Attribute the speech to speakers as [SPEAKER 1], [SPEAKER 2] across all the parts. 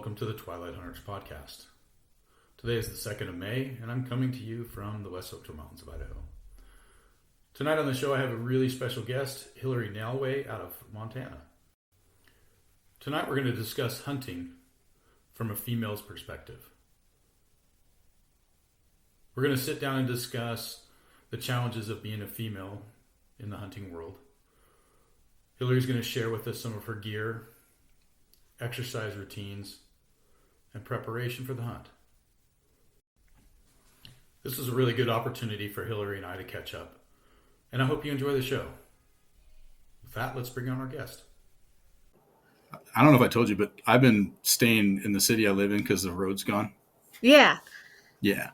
[SPEAKER 1] welcome to the Twilight Hunters podcast. Today is the 2nd of May, and I'm coming to you from the West Central Mountains of Idaho. Tonight on the show, I have a really special guest, Hilary Naleway out of Montana. Tonight we're going to discuss hunting from a female's perspective. We're going to sit down and discuss the challenges of being a female in the hunting world. Hilary's going to share with us some of her gear, exercise routines, and preparation for the hunt. This is a really good opportunity for Hilary and I to catch up, and I hope you enjoy the show. With that, let's bring on our guest.
[SPEAKER 2] I don't know if I told you, but I've been staying in the city I live in because the road's gone.
[SPEAKER 3] Yeah.
[SPEAKER 2] Yeah.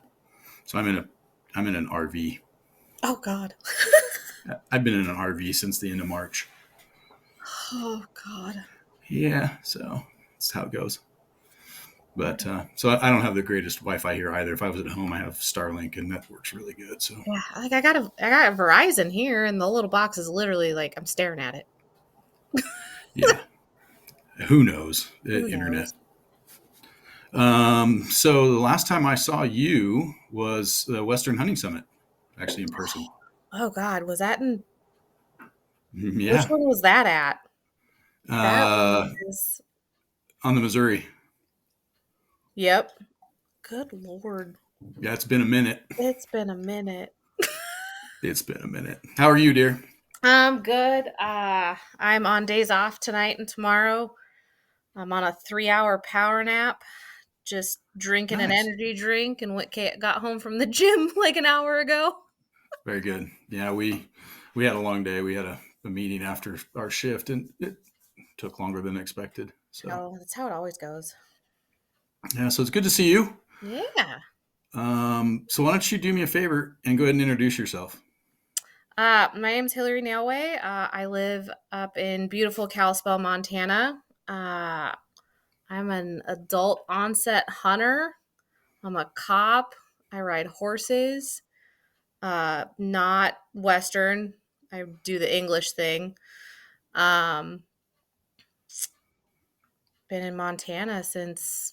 [SPEAKER 2] So I'm in an RV.
[SPEAKER 3] Oh God.
[SPEAKER 2] I've been in an RV since the end of March.
[SPEAKER 3] Oh God.
[SPEAKER 2] Yeah, so that's how it goes. But so I don't have the greatest Wi-Fi here either. If I was at home, I have Starlink, and that works really good. So
[SPEAKER 3] yeah, like I got Verizon here, and the little box is literally like I'm staring at it.
[SPEAKER 2] yeah, who knows?
[SPEAKER 3] Who
[SPEAKER 2] Internet.
[SPEAKER 3] knows?
[SPEAKER 2] So the last time I saw you was the Western Hunting Summit, actually in person.
[SPEAKER 3] Oh God, was that in?
[SPEAKER 2] Yeah.
[SPEAKER 3] Which one was that at? That was...
[SPEAKER 2] On the Missouri.
[SPEAKER 3] Yep. Good Lord.
[SPEAKER 2] Yeah, it's been a minute.
[SPEAKER 3] It's been a minute.
[SPEAKER 2] It's been a minute. How are you, dear?
[SPEAKER 3] I'm good. I'm on days off tonight and tomorrow. I'm on a 3-hour power nap, just drinking an energy drink, and got home from the gym like an hour ago.
[SPEAKER 2] Very good. Yeah, we had a long day. We had a meeting after our shift, and it took longer than expected. So
[SPEAKER 3] that's how it always goes.
[SPEAKER 2] Yeah, so it's good to see you.
[SPEAKER 3] Yeah.
[SPEAKER 2] So why don't you do me a favor and go ahead and introduce yourself?
[SPEAKER 3] My name's Hilary Naleway. I live up in beautiful Kalispell, Montana. I'm an adult-onset hunter. I'm a cop. I ride horses. Not Western. I do the English thing. Been in Montana since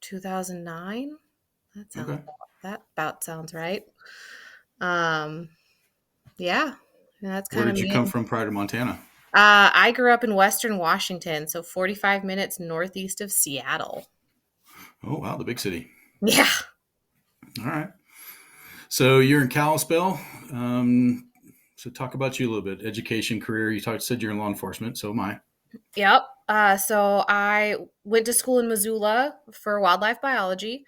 [SPEAKER 3] 2009. That about sounds right. Yeah, that's kind of.
[SPEAKER 2] Where did you come from prior to Montana?
[SPEAKER 3] I grew up in Western Washington, so 45 minutes northeast of Seattle.
[SPEAKER 2] Oh wow, the big city.
[SPEAKER 3] Yeah.
[SPEAKER 2] All right. So you're in Kalispell. So talk about you a little bit. Education, career. You said you're in law enforcement. So am I.
[SPEAKER 3] Yep. So I went to school in Missoula for wildlife biology.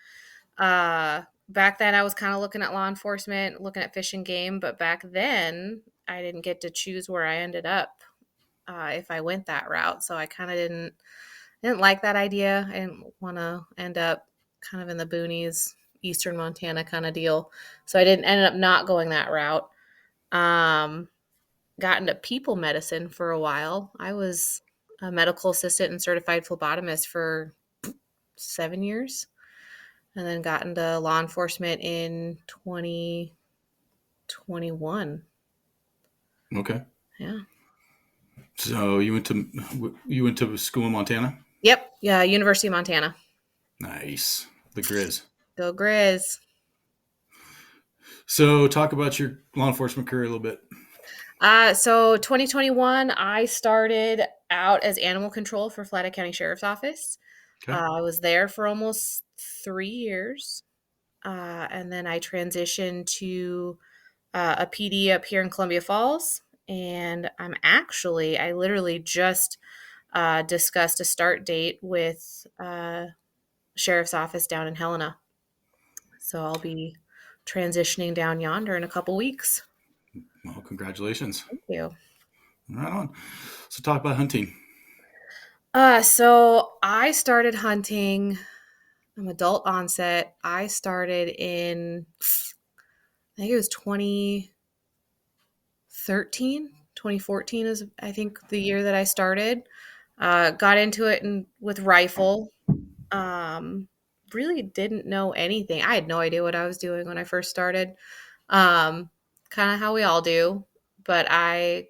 [SPEAKER 3] Back then I was kind of looking at law enforcement, looking at fish and game, but back then I didn't get to choose where I ended up if I went that route. So I kind of didn't like that idea. I didn't want to end up kind of in the boonies, eastern Montana kind of deal. So I ended up not going that route. Got into people medicine for a while. I was a medical assistant and certified phlebotomist for 7 years, and then got into law enforcement in 2021.
[SPEAKER 2] Okay.
[SPEAKER 3] Yeah.
[SPEAKER 2] So you went to school in Montana?
[SPEAKER 3] Yep. Yeah. University of Montana.
[SPEAKER 2] Nice. The Grizz.
[SPEAKER 3] Go Grizz.
[SPEAKER 2] So talk about your law enforcement career a little bit.
[SPEAKER 3] So 2021, I started out as animal control for Flatiron County Sheriff's Office.
[SPEAKER 2] Okay.
[SPEAKER 3] I was there for almost 3 years. And then I transitioned to a PD up here in Columbia Falls. And I literally just discussed a start date with Sheriff's Office down in Helena. So I'll be transitioning down yonder in a couple weeks.
[SPEAKER 2] Well, congratulations.
[SPEAKER 3] Thank you.
[SPEAKER 2] Right on. So talk about hunting.
[SPEAKER 3] So I started hunting. I'm adult onset. I started in, I think it was 2014 is, I think, the year that I started. Got into it with rifle. Really didn't know anything. I had no idea what I was doing when I first started. Kind of how we all do. But I,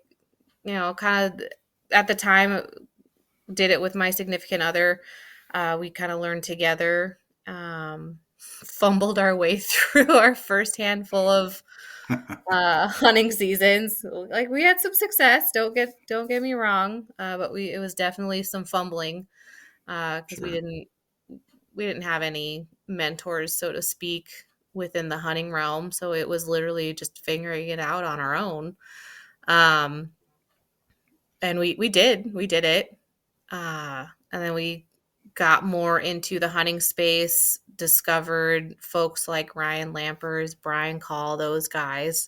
[SPEAKER 3] kind of at the time did it with my significant other. We kind of learned together, fumbled our way through our first handful of hunting seasons. Like we had some success. Don't get me wrong, but it was definitely some fumbling because
[SPEAKER 2] Sure.
[SPEAKER 3] we didn't have any mentors, so to speak, within the hunting realm. So it was literally just figuring it out on our own. And we did it. And then we got more into the hunting space, discovered folks like Ryan Lampers, Brian Call, those guys.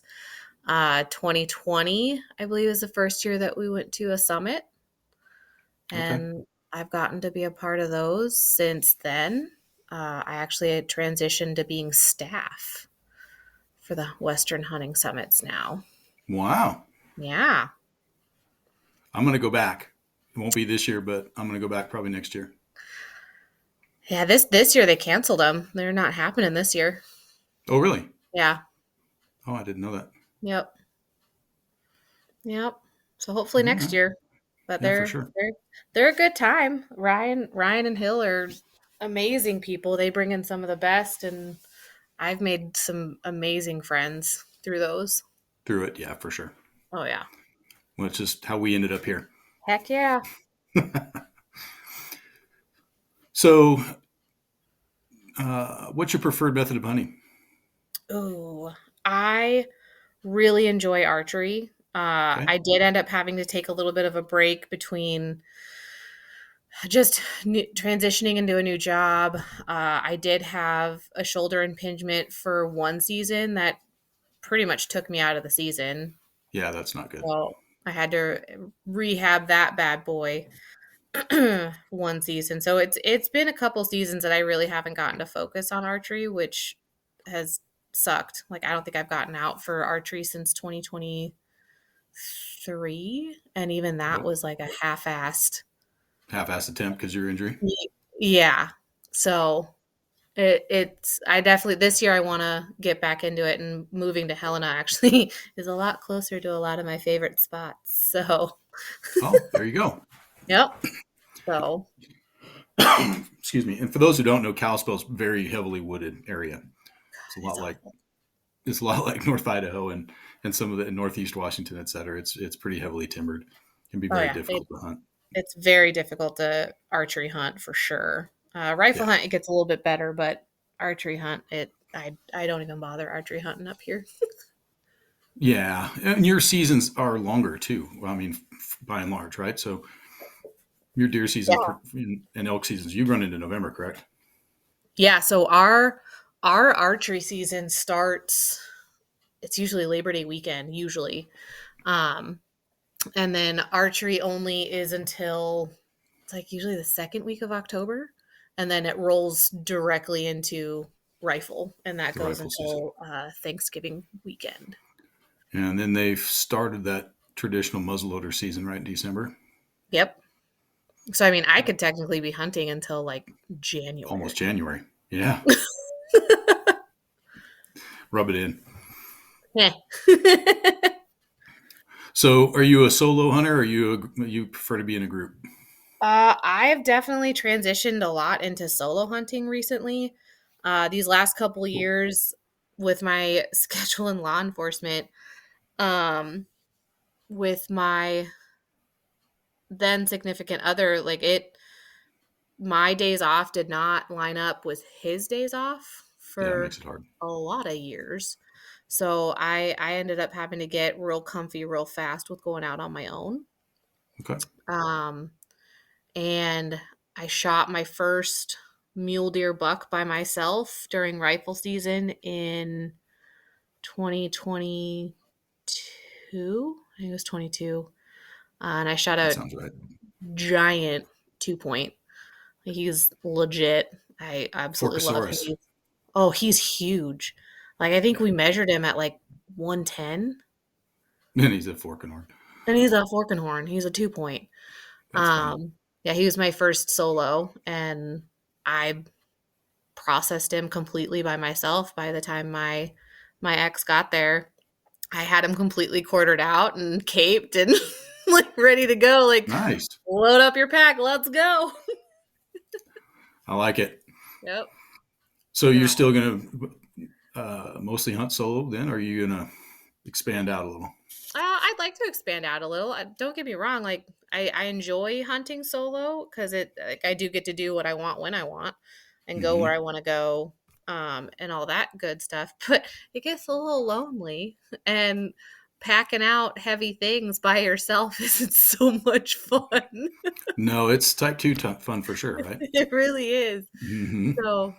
[SPEAKER 3] 2020, I believe, is the first year that we went to a summit.
[SPEAKER 2] Okay.
[SPEAKER 3] And I've gotten to be a part of those since then. I actually had transitioned to being staff for the Western Hunting Summits now.
[SPEAKER 2] Wow.
[SPEAKER 3] Yeah.
[SPEAKER 2] I'm going to go back. It won't be this year, but I'm going to go back probably next year.
[SPEAKER 3] Yeah, this year they canceled them. They're not happening this year.
[SPEAKER 2] Oh, really?
[SPEAKER 3] Yeah.
[SPEAKER 2] Oh, I didn't know that.
[SPEAKER 3] Yep. So hopefully next year. But
[SPEAKER 2] Yeah, for sure.
[SPEAKER 3] they're a good time. Ryan and Hill are amazing people. They bring in some of the best, and I've made some amazing friends through those.
[SPEAKER 2] Through it, yeah, for sure.
[SPEAKER 3] Oh yeah.
[SPEAKER 2] Well, it's just how we ended up here.
[SPEAKER 3] Heck yeah.
[SPEAKER 2] So, what's your preferred method of hunting?
[SPEAKER 3] Oh, I really enjoy archery.
[SPEAKER 2] Okay.
[SPEAKER 3] I did end up having to take a little bit of a break between just transitioning into a new job. I did have a shoulder impingement for one season that pretty much took me out of the season.
[SPEAKER 2] Yeah, that's not good.
[SPEAKER 3] So I had to rehab that bad boy one season. So it's been a couple seasons that I really haven't gotten to focus on archery, which has sucked. Like I don't think I've gotten out for archery since 2023, and even that was like a half-assed
[SPEAKER 2] attempt because of your injury.
[SPEAKER 3] Yeah. So it's I definitely this year I want to get back into it, and moving to Helena actually is a lot closer to a lot of my favorite spots. So
[SPEAKER 2] there you go.
[SPEAKER 3] Yep. So
[SPEAKER 2] excuse me. And for those who don't know, Kalispell's very heavily wooded area. It's a lot like North Idaho and some of the Northeast Washington, et cetera. It's pretty heavily timbered. It can be very difficult to hunt.
[SPEAKER 3] It's very difficult to archery hunt for sure. Rifle hunt, it gets a little bit better, but archery hunt, I don't even bother archery hunting up here.
[SPEAKER 2] Yeah, and your seasons are longer too. I mean, by and large, right? So your deer season and elk seasons, you run into November, correct?
[SPEAKER 3] Yeah. So our archery season starts. It's usually Labor Day weekend, usually, and then archery only is until it's like usually the second week of October, and then it rolls directly into rifle, and that goes until Thanksgiving weekend.
[SPEAKER 2] And then they've started that traditional muzzleloader season, right, in December?
[SPEAKER 3] Yep. So, I mean, I could technically be hunting until like January.
[SPEAKER 2] Almost January. Yeah. Rub it in.
[SPEAKER 3] Yeah.
[SPEAKER 2] So are you a solo hunter, or you prefer to be in a group?
[SPEAKER 3] I've definitely transitioned a lot into solo hunting recently. These last couple years with my schedule in law enforcement, with my then significant other, my days off did not line up with his days off for
[SPEAKER 2] makes it hard.
[SPEAKER 3] A lot of years. So I ended up having to get real comfy real fast with going out on my own.
[SPEAKER 2] Okay.
[SPEAKER 3] And I shot my first mule deer buck by myself during rifle season in 2022. I think it was 22. And I shot a giant 2-point. He's legit. I absolutely love him. Oh, he's huge. Like, I think we measured him at like 110.
[SPEAKER 2] And he's a fork and horn.
[SPEAKER 3] He's a 2-point. Yeah, he was my first solo, and I processed him completely by myself. By the time my ex got there, I had him completely quartered out and caped and like ready to go. Like,
[SPEAKER 2] nice.
[SPEAKER 3] Load up your pack. Let's go.
[SPEAKER 2] I like it.
[SPEAKER 3] Yep.
[SPEAKER 2] So
[SPEAKER 3] Yeah.
[SPEAKER 2] you're still going to mostly hunt solo then, or are you going to expand out a little?
[SPEAKER 3] I'd like to expand out a little. Don't get me wrong. Like I enjoy hunting solo because I do get to do what I want when I want and go where I want to go, and all that good stuff. But it gets a little lonely, and packing out heavy things by yourself isn't so much fun.
[SPEAKER 2] No, it's type 2 fun for sure, right?
[SPEAKER 3] It really is.
[SPEAKER 2] Mm-hmm.
[SPEAKER 3] So,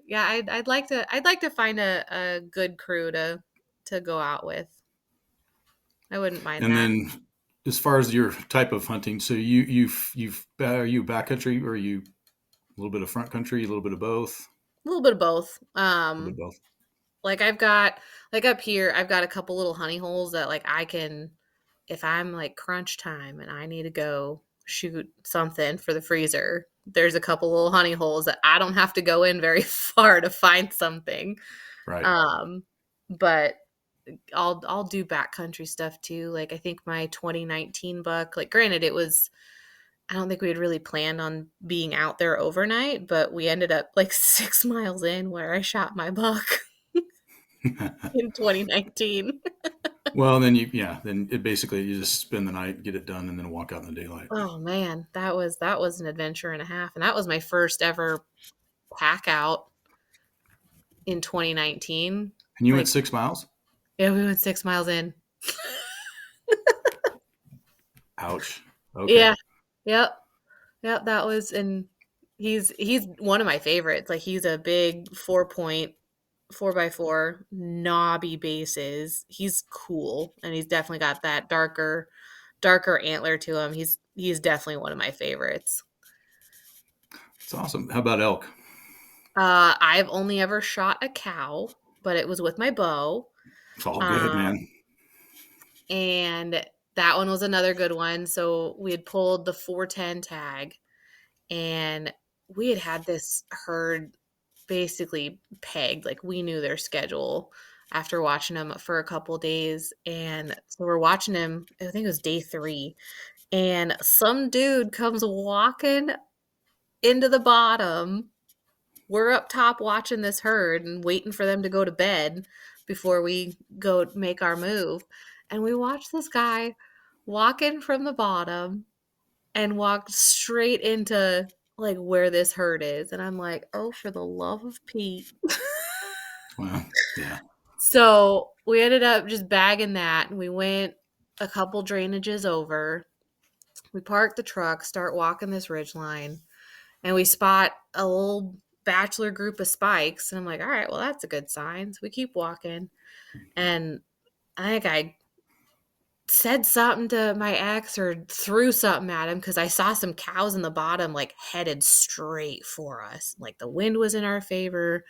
[SPEAKER 3] yeah, I'd like to find a good crew to go out with. I wouldn't mind
[SPEAKER 2] And
[SPEAKER 3] that.
[SPEAKER 2] then, as far as your type of hunting, so are you backcountry, or are you a little bit of front country, a little bit of both?
[SPEAKER 3] A little bit of both.
[SPEAKER 2] A little bit of both.
[SPEAKER 3] Like I've got like up here, I've got a couple little honey holes that like I can, if I'm like crunch time and I need to go shoot something for the freezer, there's a couple little honey holes that I don't have to go in very far to find something.
[SPEAKER 2] Right.
[SPEAKER 3] But I'll do backcountry stuff too. Like I think my 2019 buck, like granted I don't think we had really planned on being out there overnight, but we ended up like 6 miles in where I shot my buck in 2019.
[SPEAKER 2] Well, then then it basically you just spend the night, get it done, and then walk out in the daylight.
[SPEAKER 3] Oh man, that was an adventure and a half, and that was my first ever pack out in 2019.
[SPEAKER 2] And you
[SPEAKER 3] Like,
[SPEAKER 2] went 6 miles?
[SPEAKER 3] yeah, we went 6 miles in.
[SPEAKER 2] Ouch. Okay.
[SPEAKER 3] Yeah. Yep. Yep. That was, and he's one of my favorites. Like he's a big 4-point 4x4 knobby bases. He's cool, and he's definitely got that darker antler to him. He's definitely one of my favorites.
[SPEAKER 2] It's awesome. How about elk?
[SPEAKER 3] I've only ever shot a cow, but it was with my bow.
[SPEAKER 2] It's all good, man.
[SPEAKER 3] And that one was another good one. So we had pulled the 410 tag, and we had this herd basically pegged. Like we knew their schedule after watching them for a couple days. And so we're watching them, I think it was day 3. And some dude comes walking into the bottom. We're up top watching this herd and waiting for them to go to bed before we go make our move. And we watch this guy walk in from the bottom and walk straight into like where this herd is. And I'm like, oh, for the love of Pete.
[SPEAKER 2] Well, yeah.
[SPEAKER 3] So we ended up just bagging that, and we went a couple drainages over. We park the truck, start walking this ridgeline, and we spot a little bachelor group of spikes. And I'm like, all right, well, that's a good sign. So we keep walking. And I think I said something to my ex or threw something at him because I saw some cows in the bottom, like headed straight for us. Like the wind was in our favor.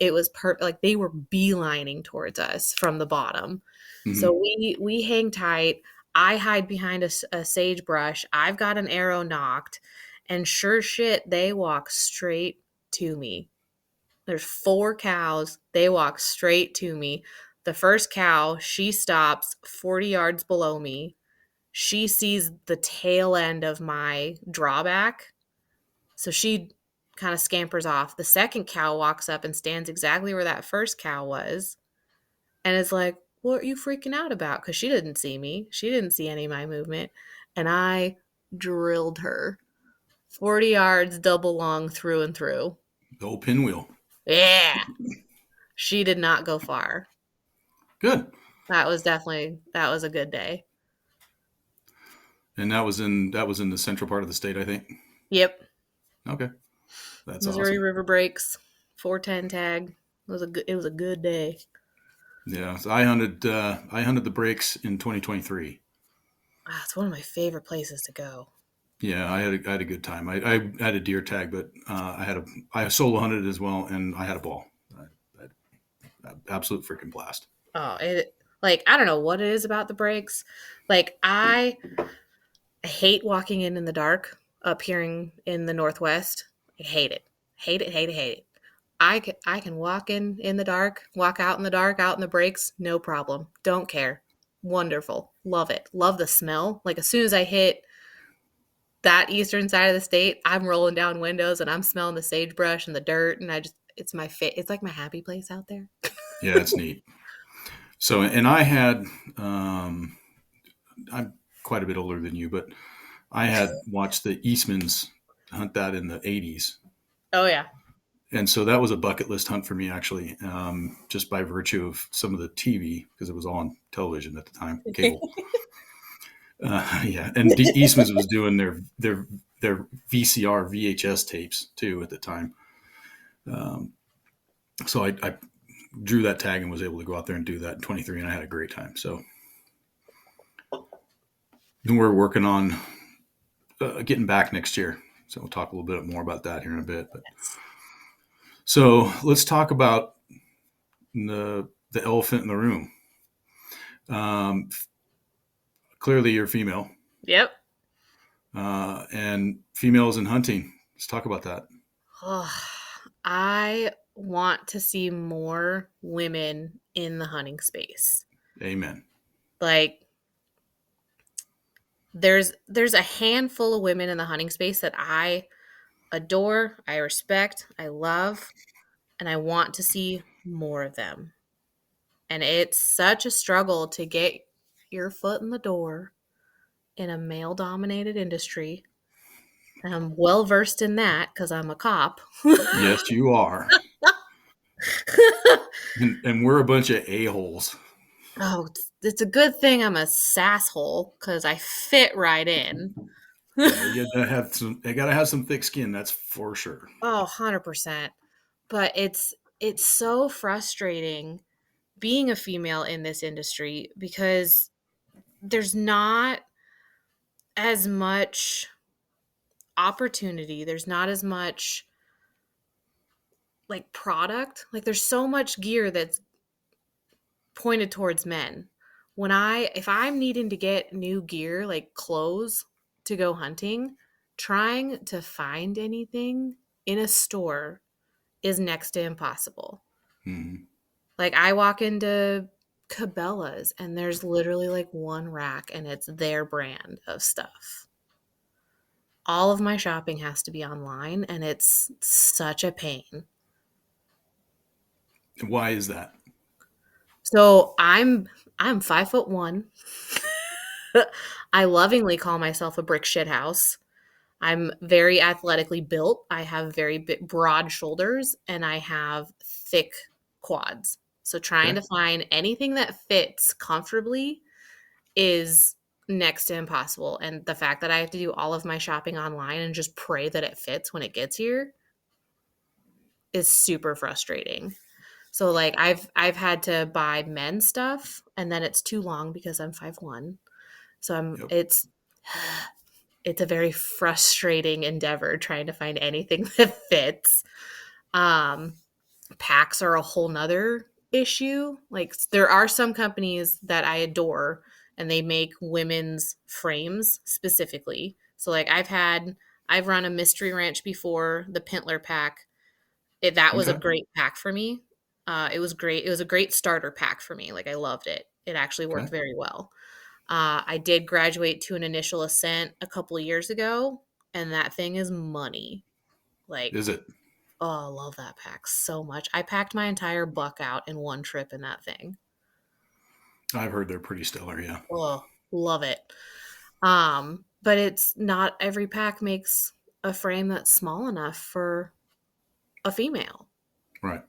[SPEAKER 3] It was like they were beelining towards us from the bottom.
[SPEAKER 2] Mm-hmm.
[SPEAKER 3] So we hang tight. I hide behind a sagebrush. I've got an arrow knocked, and sure shit, they walk straight to me. There's 4 cows. They walk straight to me. The first cow, she stops 40 yards below me. She sees the tail end of my drawback, so she kind of scampers off. The second cow walks up and stands exactly where that first cow was and is like, what are you freaking out about? Because she didn't see me. She didn't see any of my movement. And I drilled her 40 yards double long through and through.
[SPEAKER 2] The old pinwheel.
[SPEAKER 3] Yeah. She did not go far.
[SPEAKER 2] Good.
[SPEAKER 3] That was a good day.
[SPEAKER 2] And that was in the central part of the state, I think.
[SPEAKER 3] Yep.
[SPEAKER 2] Okay. That's
[SPEAKER 3] Missouri
[SPEAKER 2] awesome.
[SPEAKER 3] River Breaks, 410 tag. It was a good day.
[SPEAKER 2] Yeah, so I hunted the breaks in 2023.
[SPEAKER 3] It's one of my favorite places to go.
[SPEAKER 2] Yeah, I had a good time. I had a deer tag, but I solo hunted as well, and I had a ball. I had absolute freaking blast.
[SPEAKER 3] Oh, I don't know what it is about the breaks. Like I hate walking in the dark up here in the Northwest. I hate it. Hate it, hate it, hate it. I can walk in the dark, walk out in the dark, out in the breaks, no problem. Don't care. Wonderful. Love it. Love the smell. Like as soon as I hit that eastern side of the state, I'm rolling down windows and I'm smelling the sagebrush and the dirt, and it's it's like my happy place out there.
[SPEAKER 2] Yeah, it's neat. So, and I had, I'm quite a bit older than you, but I had watched the Eastmans hunt that in the 80s.
[SPEAKER 3] Oh, yeah.
[SPEAKER 2] And so that was a bucket list hunt for me, actually, just by virtue of some of the TV, because it was on television at the time, cable. Yeah, and Eastman's was doing their VCR, VHS tapes too at the time. So I drew that tag and was able to go out there and do that in 23, and I had a great time. So then we're working on getting back next year. So we'll talk a little bit more about that here in a bit. But so let's talk about the elephant in the room. Clearly you're female.
[SPEAKER 3] Yep.
[SPEAKER 2] And females in hunting. Let's talk about that.
[SPEAKER 3] Oh, I want to see more women in the hunting space.
[SPEAKER 2] Amen.
[SPEAKER 3] Like, there's a handful of women in the hunting space that I adore, I respect, I love, and I want to see more of them. And it's such a struggle to get your foot in the door in a male-dominated industry. I'm well-versed in that because I'm a cop.
[SPEAKER 2] Yes, you are. and we're a bunch of a-holes.
[SPEAKER 3] Oh, it's a good thing I'm a sasshole because I fit right in.
[SPEAKER 2] You gotta have some thick skin, that's for sure.
[SPEAKER 3] Oh, 100%. But it's so frustrating being a female in this industry because there's not as much opportunity. There's not as much like product. Like, there's so much gear that's pointed towards men. If I'm needing to get new gear, like clothes to go hunting, trying to find anything in a store is next to impossible.
[SPEAKER 2] Mm-hmm.
[SPEAKER 3] Like, I walk into Cabela's and there's literally like one rack and it's their brand of stuff. All of my shopping has to be online and it's such a pain.
[SPEAKER 2] Why is that?
[SPEAKER 3] So I'm 5'1". I lovingly call myself a brick shit house. I'm very athletically built. I have very broad shoulders and I have thick quads. So trying to find anything that fits comfortably is next to impossible. And the fact that I have to do all of my shopping online and just pray that it fits when it gets here is super frustrating. So like I've had to buy men's stuff and then it's too long because I'm 5'1". So it's a very frustrating endeavor trying to find anything that fits. Packs are a whole nother issue. Like, there are some companies that I adore and they make women's frames specifically. So like I've run a Mystery Ranch before, the Pintler pack. That was a great pack for me. It was great. It was a great starter pack for me. Like, I loved it. It actually worked very well. I did graduate to an initial Ascent a couple of years ago, and that thing is money. Like,
[SPEAKER 2] is it?
[SPEAKER 3] Oh, I love that pack so much. I packed my entire buck out in one trip in that thing.
[SPEAKER 2] I've heard they're pretty stellar, yeah.
[SPEAKER 3] Oh, love it. But it's not every pack makes a frame that's small enough for a female.
[SPEAKER 2] Right.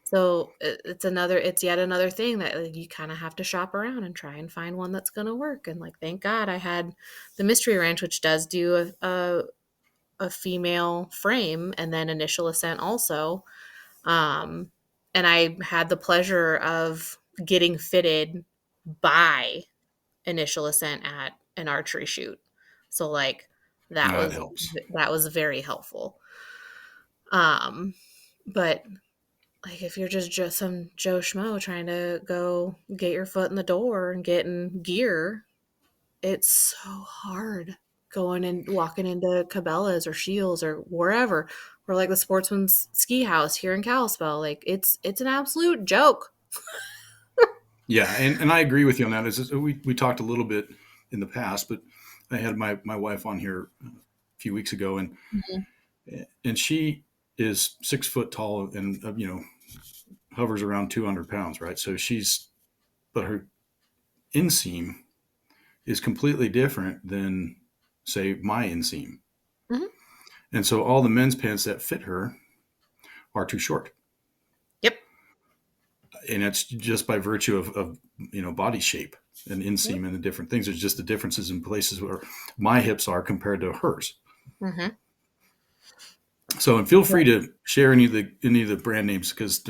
[SPEAKER 3] So it's yet another thing that like, you kind of have to shop around and try and find one that's going to work. And like, thank God I had the Mystery Ranch, which does do a female frame, and then Initial Ascent also. And I had the pleasure of getting fitted by Initial Ascent at an archery shoot. So like that was very helpful. But like, if you're just some Joe Schmo trying to go get your foot in the door and getting gear, it's so hard going and walking into Cabela's or Shields or wherever, or like the Sportsman's Ski House here in Kalispell. Like, it's an absolute joke.
[SPEAKER 2] Yeah, and I agree with you on that. We talked a little bit in the past, but I had my wife on here a few weeks ago, and
[SPEAKER 3] Mhm.
[SPEAKER 2] she is 6 foot tall and hovers around 200 pounds, right? So but her inseam is completely different than, say, my inseam.
[SPEAKER 3] Mhm.
[SPEAKER 2] And so all the men's pants that fit her are too short.
[SPEAKER 3] Yep.
[SPEAKER 2] And it's just by virtue of body shape and
[SPEAKER 3] Yep.
[SPEAKER 2] inseam and the different things. There's just the differences in places where my hips are compared to hers.
[SPEAKER 3] Mm-hmm.
[SPEAKER 2] So, and feel free to share any of the brand names, because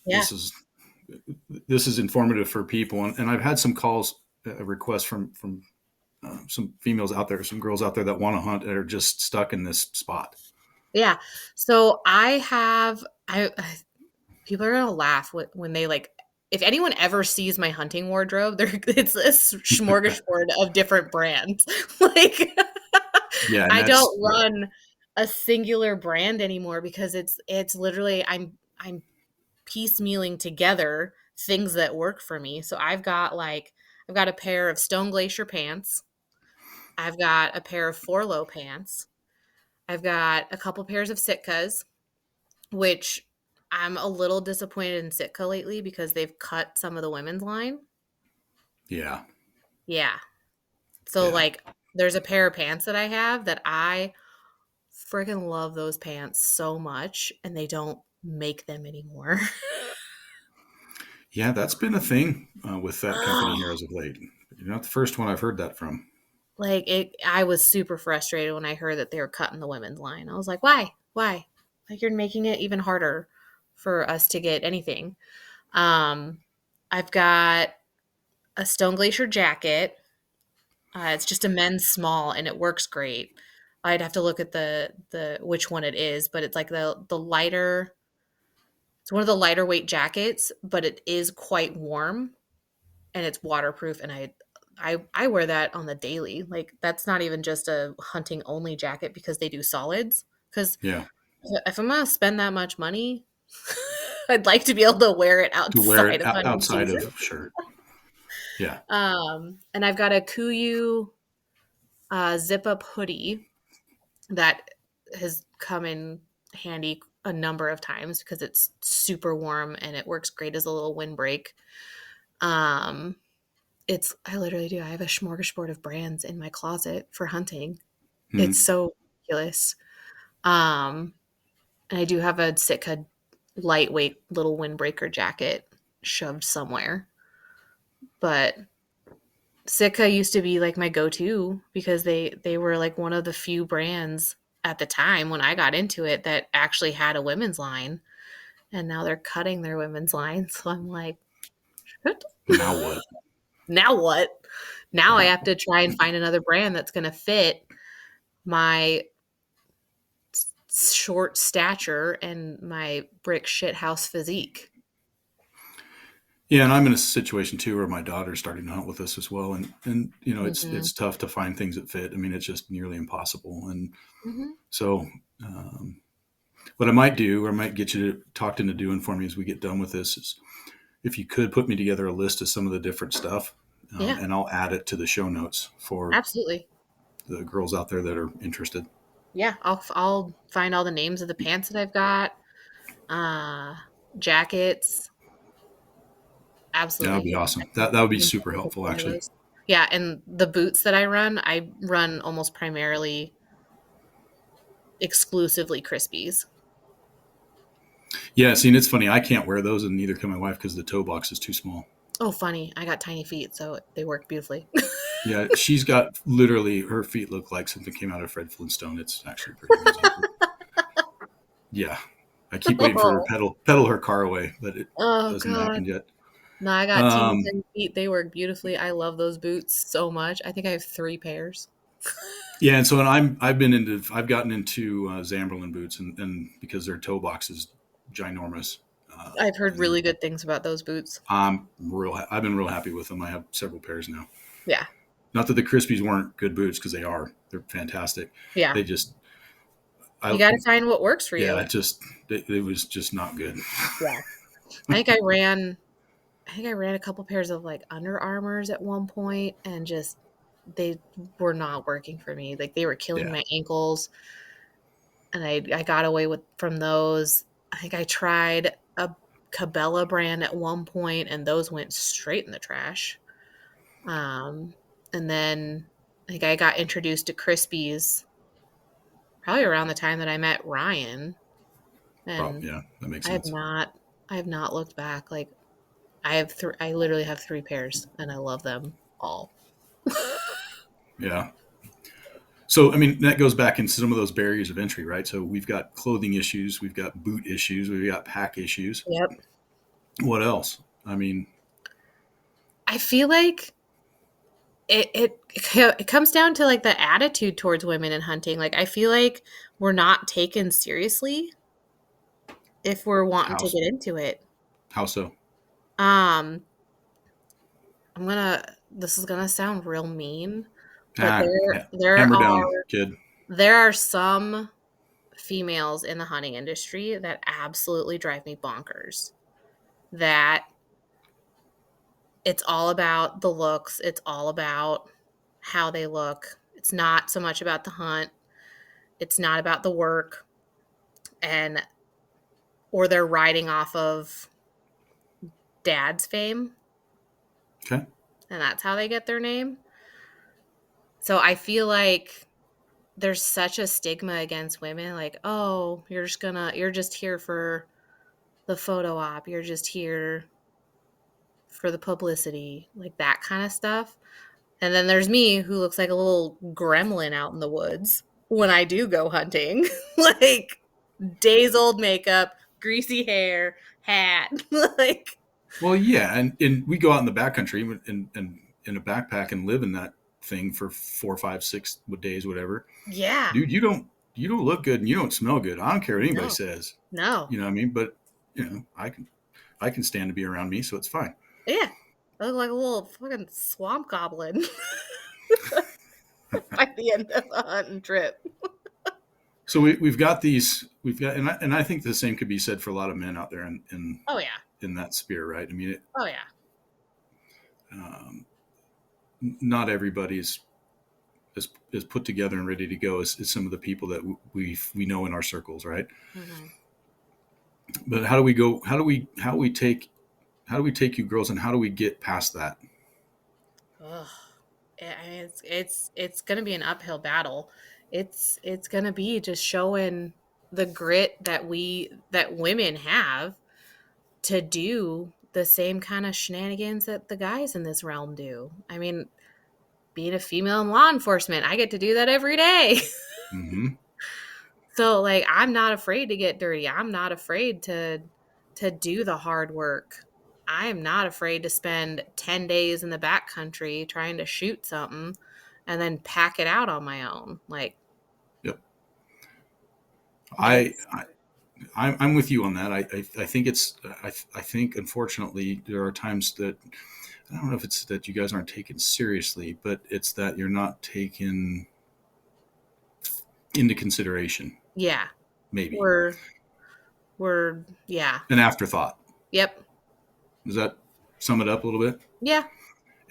[SPEAKER 3] Yeah.
[SPEAKER 2] this is informative for people. And I've had some calls, requests from some females out there, some girls out there that want to hunt and are just stuck in this spot.
[SPEAKER 3] Yeah. So I people are gonna laugh when they like. If anyone ever sees my hunting wardrobe, it's a smorgasbord of different brands. Like,
[SPEAKER 2] Yeah, and
[SPEAKER 3] I
[SPEAKER 2] that's
[SPEAKER 3] don't run a singular brand anymore because it's literally I'm piecemealing together things that work for me. So I've got a pair of Stone Glacier pants. I've got a pair of Forlow pants. I've got a couple pairs of Sitkas, which I'm a little disappointed in Sitka lately because they've cut some of the women's line.
[SPEAKER 2] yeah,
[SPEAKER 3] Yeah. So
[SPEAKER 2] yeah.
[SPEAKER 3] like there's a pair of pants that I have that I freaking love those pants so much, and they don't make them anymore.
[SPEAKER 2] Yeah, that's been a thing with that company here as of late. You're not the first one I've heard that from.
[SPEAKER 3] I was super frustrated when I heard that they were cutting the women's line. I was like, why? Why? Like, you're making it even harder for us to get anything. Um, I've got a Stone Glacier jacket. It's just a men's small and it works great. I'd have to look at the which one it is, but it's like the lighter. It's one of the lighter weight jackets, but it is quite warm and it's waterproof. And I wear that on the daily. Like, that's not even just a hunting only jacket because they do solids. Because
[SPEAKER 2] Yeah,
[SPEAKER 3] if I'm gonna spend that much money, I'd like to be able to wear it
[SPEAKER 2] to wear
[SPEAKER 3] outside
[SPEAKER 2] it
[SPEAKER 3] of hunting
[SPEAKER 2] outside
[SPEAKER 3] season.
[SPEAKER 2] of shirt. Yeah,
[SPEAKER 3] And I've got a Kuiu zip up hoodie that has come in handy a number of times because it's super warm and it works great as a little windbreak. Um, I literally do. I have a smorgasbord of brands in my closet for hunting.
[SPEAKER 2] hmm.
[SPEAKER 3] It's so ridiculous. Um, and I do have a Sitka lightweight little windbreaker jacket shoved somewhere. But Sitka used to be like my go-to because they were like one of the few brands at the time when I got into it that actually had a women's line, and now they're cutting their women's line. So I'm like,
[SPEAKER 2] Now what?
[SPEAKER 3] now what? Now I have to try and find another brand that's going to fit my short stature and my brick shit house physique.
[SPEAKER 2] Yeah, and I'm in a situation too where my daughter's starting to hunt with us as well, and
[SPEAKER 3] Mm-hmm.
[SPEAKER 2] it's tough to find things that fit. I mean, it's just nearly impossible. And
[SPEAKER 3] Mm-hmm.
[SPEAKER 2] so, what I might do, or I might get you to talk into doing for me as we get done with this, is if you could put me together a list of some of the different stuff,
[SPEAKER 3] Yeah,
[SPEAKER 2] and I'll add it to the show notes for
[SPEAKER 3] absolutely.
[SPEAKER 2] the girls out there that are interested.
[SPEAKER 3] Yeah, I'll find all the names of the pants that I've got, uh, jackets.
[SPEAKER 2] That would be
[SPEAKER 3] Absolutely.
[SPEAKER 2] awesome. That would be
[SPEAKER 3] I can
[SPEAKER 2] super
[SPEAKER 3] put
[SPEAKER 2] helpful,
[SPEAKER 3] together
[SPEAKER 2] actually.
[SPEAKER 3] those. Yeah, and the boots that I run almost primarily exclusively Crispies.
[SPEAKER 2] Yeah, see, and it's funny. I can't wear those, and neither can my wife because the toe box is too small.
[SPEAKER 3] Oh, funny. I got tiny feet, so they work beautifully.
[SPEAKER 2] Yeah, she's got literally her feet look like something came out of Fred Flintstone. It's actually pretty amazing. Yeah, I keep waiting for her to
[SPEAKER 3] Oh,
[SPEAKER 2] pedal her car away, but it
[SPEAKER 3] oh
[SPEAKER 2] hasn't
[SPEAKER 3] God.
[SPEAKER 2] happened yet.
[SPEAKER 3] No, I got teeny
[SPEAKER 2] Um,
[SPEAKER 3] tiny feet. They work beautifully. I love those boots so much. I think I have 3 pairs.
[SPEAKER 2] yeah, and so I've gotten into Zamberlan boots, and because their toe box is ginormous,
[SPEAKER 3] I've heard
[SPEAKER 2] and
[SPEAKER 3] really good things about those boots.
[SPEAKER 2] I've been real happy with them. I have several pairs now.
[SPEAKER 3] Yeah.
[SPEAKER 2] Not that the Crispies weren't good boots, because they're fantastic.
[SPEAKER 3] Yeah.
[SPEAKER 2] They just
[SPEAKER 3] You
[SPEAKER 2] I
[SPEAKER 3] got to find what works for
[SPEAKER 2] yeah,
[SPEAKER 3] you.
[SPEAKER 2] it was just not good.
[SPEAKER 3] Yeah. I think I ran a couple pairs of like Under Armours at one point and just they were not working for me. Like they were killing
[SPEAKER 2] Yeah.
[SPEAKER 3] my ankles, and I got away from those. I think I tried a Cabela brand at one point, and those went straight in the trash. And then I think I got introduced to Crispies probably around the time that I met Ryan, and
[SPEAKER 2] Yeah, that makes
[SPEAKER 3] I have
[SPEAKER 2] sense.
[SPEAKER 3] not looked back. Like I literally have 3 pairs, and I love them all.
[SPEAKER 2] Yeah. So, I mean, that goes back into some of those barriers of entry, right? So we've got clothing issues, we've got boot issues, we've got pack issues.
[SPEAKER 3] Yep.
[SPEAKER 2] What else? I mean,
[SPEAKER 3] I feel like it comes down to like the attitude towards women in hunting. Like I feel like we're not taken seriously if we're wanting
[SPEAKER 2] how
[SPEAKER 3] to get into it.
[SPEAKER 2] how so?
[SPEAKER 3] Um, this is gonna sound real mean, but
[SPEAKER 2] Hammer down, kid.
[SPEAKER 3] there are some females in the hunting industry that absolutely drive me bonkers. That it's all about the looks, it's all about how they look. It's not so much about the hunt. It's not about the work, and or they're riding off of dad's fame,
[SPEAKER 2] Okay.
[SPEAKER 3] and that's how they get their name. So I feel like there's such a stigma against women, like, oh, you're just here for the photo op, you're just here for the publicity, like that kind of stuff. And then there's me, who looks like a little gremlin out in the woods when I do go hunting. Like days old makeup, greasy hair, hat. Like,
[SPEAKER 2] Well, yeah, and we go out in the backcountry and in a backpack and live in that thing for 4, 5, 6 days, whatever.
[SPEAKER 3] yeah.
[SPEAKER 2] Dude, you don't look good and you don't smell good. I don't care what anybody
[SPEAKER 3] No.
[SPEAKER 2] says.
[SPEAKER 3] No.
[SPEAKER 2] You know what I mean? But I can stand to be around me, so it's fine.
[SPEAKER 3] Yeah. I look like a little fucking swamp goblin by the end of the hunting trip.
[SPEAKER 2] So we've got, and I think the same could be said for a lot of men out there in
[SPEAKER 3] Oh yeah.
[SPEAKER 2] in that sphere, right? I mean,
[SPEAKER 3] Oh yeah.
[SPEAKER 2] not everybody is put together and ready to go as some of the people that we know in our circles, right?
[SPEAKER 3] Mm-hmm.
[SPEAKER 2] But how do we go? How do we take you girls, and how do we get past that?
[SPEAKER 3] Ugh. I mean, it's gonna be an uphill battle. It's gonna be just showing the grit that women have to do the same kind of shenanigans that the guys in this realm do. I mean, being a female in law enforcement, I get to do that every day.
[SPEAKER 2] Mm-hmm.
[SPEAKER 3] So like, I'm not afraid to get dirty. I'm not afraid to do the hard work. I am not afraid to spend 10 days in the backcountry trying to shoot something and then pack it out on my own. Like,
[SPEAKER 2] yep. I'm with you on that. I think I think unfortunately there are times that I don't know if it's that you guys aren't taken seriously, but it's that you're not taken into consideration.
[SPEAKER 3] yeah.
[SPEAKER 2] Maybe.
[SPEAKER 3] We're yeah.
[SPEAKER 2] An afterthought.
[SPEAKER 3] Yep.
[SPEAKER 2] Does that sum it up a little bit?
[SPEAKER 3] Yeah.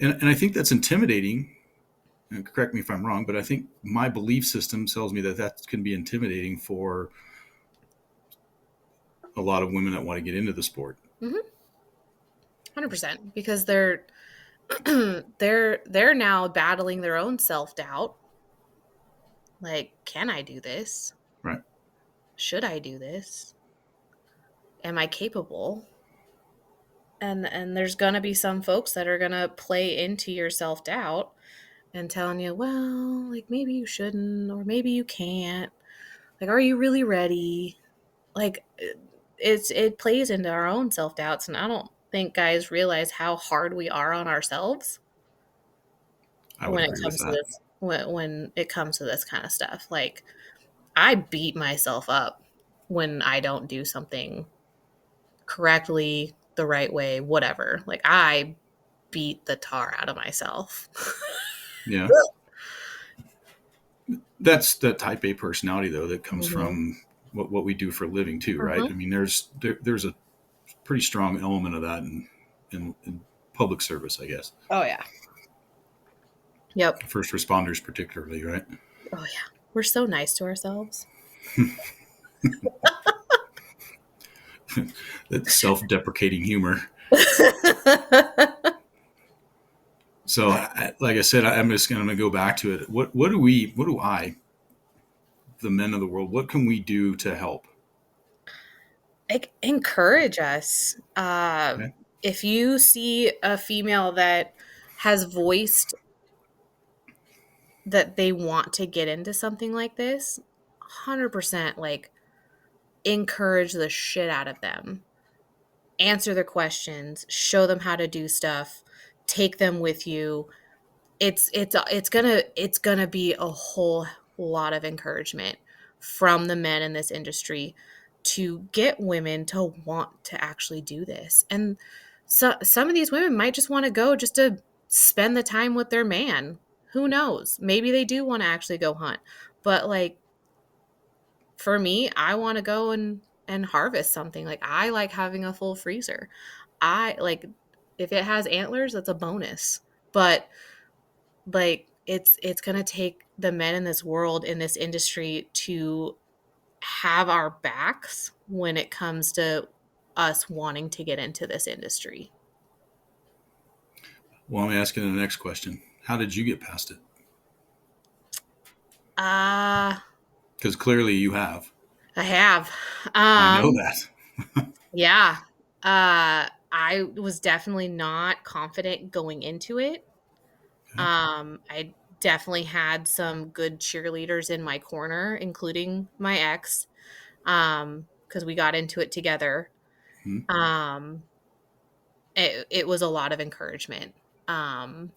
[SPEAKER 2] And I think that's intimidating. And correct me if I'm wrong, but I think my belief system tells me that can be intimidating for a lot of women that want to get into the sport.
[SPEAKER 3] 100%, because they're now battling their own self-doubt. Like, can I do this?
[SPEAKER 2] Right.
[SPEAKER 3] Should I do this? Am I capable? And there's going to be some folks that are going to play into your self-doubt and telling you, well, like, maybe you shouldn't, or maybe you can't. Like, are you really ready? Like, it plays into our own self-doubts, and I don't think guys realize how hard we are on ourselves when it comes to this. When it comes to this kind of stuff. Like, I beat myself up when I don't do something correctly, the right way, whatever. Like, I beat the tar out of myself.
[SPEAKER 2] Yeah. That's the type A personality, though, that comes from what we do for a living too, right? I mean, there's a pretty strong element of that in public service, I guess.
[SPEAKER 3] Oh yeah. Yep.
[SPEAKER 2] First responders, particularly, right?
[SPEAKER 3] Oh yeah. We're so nice to ourselves.
[SPEAKER 2] That self-deprecating humor. So, like I said, I'm just going to go back to it. What do I, the men of the world, what can we do to help?
[SPEAKER 3] Like, encourage us.
[SPEAKER 2] Okay.
[SPEAKER 3] If you see a female that has voiced that they want to get into something like this, 100% like encourage the shit out of them. Answer their questions, show them how to do stuff, take them with you. It's gonna be a whole lot of encouragement from the men in this industry to get women to want to actually do this. And so some of these women might just want to go just to spend the time with their man. Who knows? Maybe they do want to actually go hunt. But like for me, I want to go and harvest something. Like I like having a full freezer. I like if it has antlers, that's a bonus. But like it's going to take the men in this world in this industry to have our backs when it comes to us wanting to get into this industry.
[SPEAKER 2] Well, I'm asking the next question. How did you get past it?
[SPEAKER 3] Uh
[SPEAKER 2] Because clearly you have.
[SPEAKER 3] I have.
[SPEAKER 2] I know
[SPEAKER 3] Um
[SPEAKER 2] that.
[SPEAKER 3] yeah. I was definitely not confident going into it.
[SPEAKER 2] Okay.
[SPEAKER 3] I definitely had some good cheerleaders in my corner, including my ex, because we got into it together.
[SPEAKER 2] Hmm.
[SPEAKER 3] Um, it was a lot of encouragement. Um,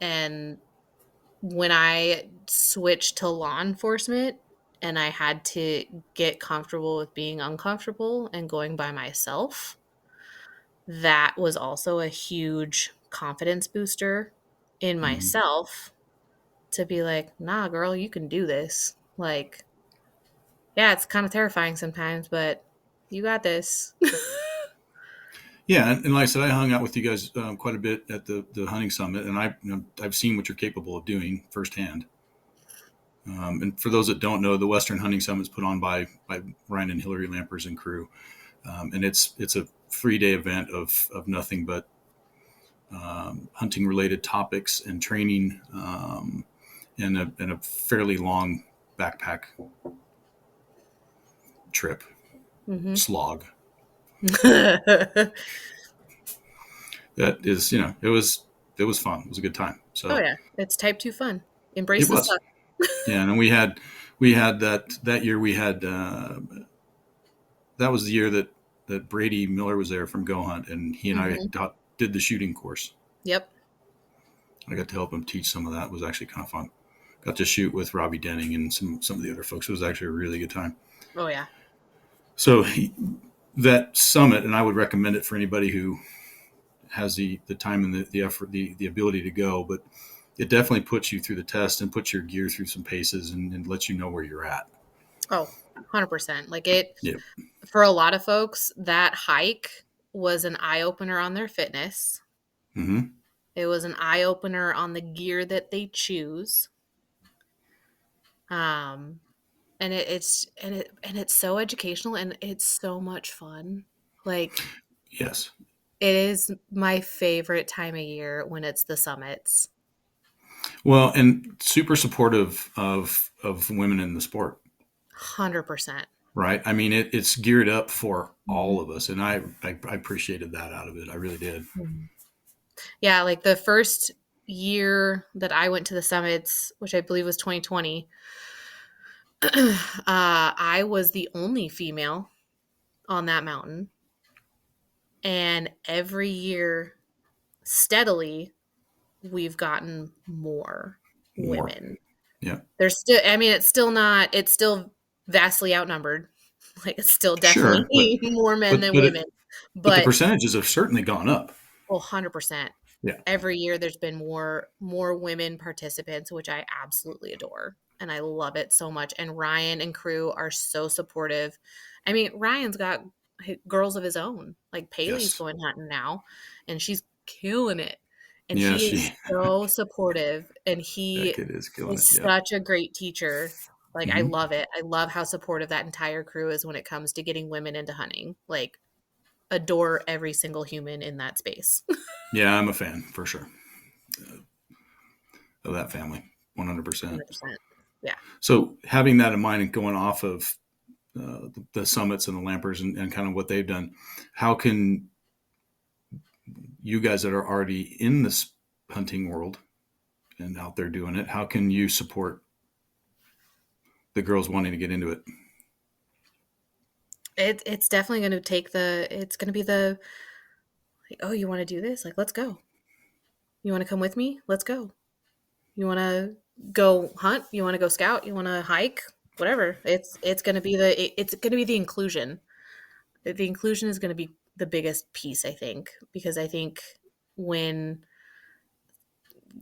[SPEAKER 3] and when I switched to law enforcement and I had to get comfortable with being uncomfortable and going by myself, that was also a huge confidence booster in
[SPEAKER 2] Hmm.
[SPEAKER 3] myself to be like, nah, girl, you can do this. Like, yeah, it's kind of terrifying sometimes, but you got this.
[SPEAKER 2] Yeah, and like I said, I hung out with you guys quite a bit at the hunting summit, and I've seen what you're capable of doing firsthand. And for those that don't know, the Western Hunting Summit is put on by Ryan and Hilary Lampers and crew, and it's a 3-day event of nothing but hunting related topics and training, and a fairly long backpack trip
[SPEAKER 3] hmm
[SPEAKER 2] slog.
[SPEAKER 3] Oh
[SPEAKER 2] That is, it was fun. It was a good time. So
[SPEAKER 3] yeah, it's type 2 fun. Embrace
[SPEAKER 2] it
[SPEAKER 3] the
[SPEAKER 2] was.
[SPEAKER 3] suck.
[SPEAKER 2] Yeah, and we had that year we had that was the year that Brady Miller was there from Go Hunt, and he and I
[SPEAKER 3] hmm
[SPEAKER 2] did the shooting course.
[SPEAKER 3] Yep.
[SPEAKER 2] I got to help him teach some of that. It was actually kind of fun. Got to shoot with Robbie Denning and some of the other folks. It was actually a really good time.
[SPEAKER 3] Oh yeah.
[SPEAKER 2] So that summit, and I would recommend it for anybody who has the time and the effort, the ability to go. But it definitely puts you through the test and puts your gear through some paces and lets you know where you're at.
[SPEAKER 3] Oh, 100%. Like it,
[SPEAKER 2] Yeah.
[SPEAKER 3] for a lot of folks, that hike was an eye opener on their fitness.
[SPEAKER 2] Mm-hmm.
[SPEAKER 3] It was an eye opener on the gear that they choose. Um, and it's so educational and it's so much fun. Like
[SPEAKER 2] Yes.
[SPEAKER 3] it is my favorite time of year when it's the summits.
[SPEAKER 2] Well, and super supportive of women in the sport.
[SPEAKER 3] 100%.
[SPEAKER 2] Right. I mean, it's geared up for all of us, and I appreciated that out of it. I really did.
[SPEAKER 3] Mhm. Yeah, like the first year that I went to the summits, which I believe was 2020, I was the only female on that mountain. And every year, steadily, we've gotten more
[SPEAKER 2] More.
[SPEAKER 3] women.
[SPEAKER 2] Yeah.
[SPEAKER 3] There's still, I mean, it's still vastly outnumbered. Like, it's still definitely
[SPEAKER 2] Sure, but
[SPEAKER 3] more men
[SPEAKER 2] but
[SPEAKER 3] than
[SPEAKER 2] but
[SPEAKER 3] women.
[SPEAKER 2] it, but the
[SPEAKER 3] But
[SPEAKER 2] percentages have certainly gone up.
[SPEAKER 3] well, 100%.
[SPEAKER 2] Yeah.
[SPEAKER 3] Every year there's been more women participants, which I absolutely adore. And I love it so much. And Ryan and crew are so supportive. I mean, Ryan's got girls of his own. Like Paley's
[SPEAKER 2] Yes.
[SPEAKER 3] going hunting now, and she's killing it. and
[SPEAKER 2] Yeah,
[SPEAKER 3] he is so supportive, and
[SPEAKER 2] that
[SPEAKER 3] he
[SPEAKER 2] kid is killing it.
[SPEAKER 3] is
[SPEAKER 2] Yeah.
[SPEAKER 3] such a great teacher. Like, I
[SPEAKER 2] Mhm.
[SPEAKER 3] love it. I love how supportive that entire crew is when it comes to getting women into hunting. Like, adore every single human in that space.
[SPEAKER 2] Yeah, I'm a fan for sure of that family, 100%.
[SPEAKER 3] 100%. Yeah.
[SPEAKER 2] So having that in mind and going off of the summits and the lampers and kind of what they've done, how can you guys that are already in this hunting world and out there doing it, how can you support the girls wanting to get into it?
[SPEAKER 3] It's definitely going to it's going to be like, oh, you want to do this? Like, let's go. You want to come with me? Let's go. You want to go hunt? You want to go scout? You want to hike? Whatever. It's going to be it's going to be the inclusion. The inclusion is going to be the biggest piece, I think, because I think when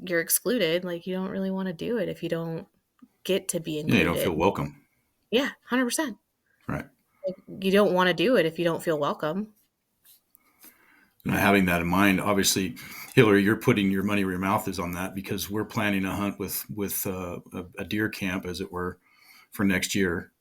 [SPEAKER 3] you're excluded, like, you don't really want to do it if you don't get to be
[SPEAKER 2] Yeah, you don't
[SPEAKER 3] included.
[SPEAKER 2] feel welcome.
[SPEAKER 3] Yeah, 100%.
[SPEAKER 2] Right.
[SPEAKER 3] Like, you don't want to do it if you don't feel welcome.
[SPEAKER 2] And having that in mind, obviously, Hilary, you're putting your money where your mouth is on that, because we're planning a hunt with a deer camp, as it were, for next year.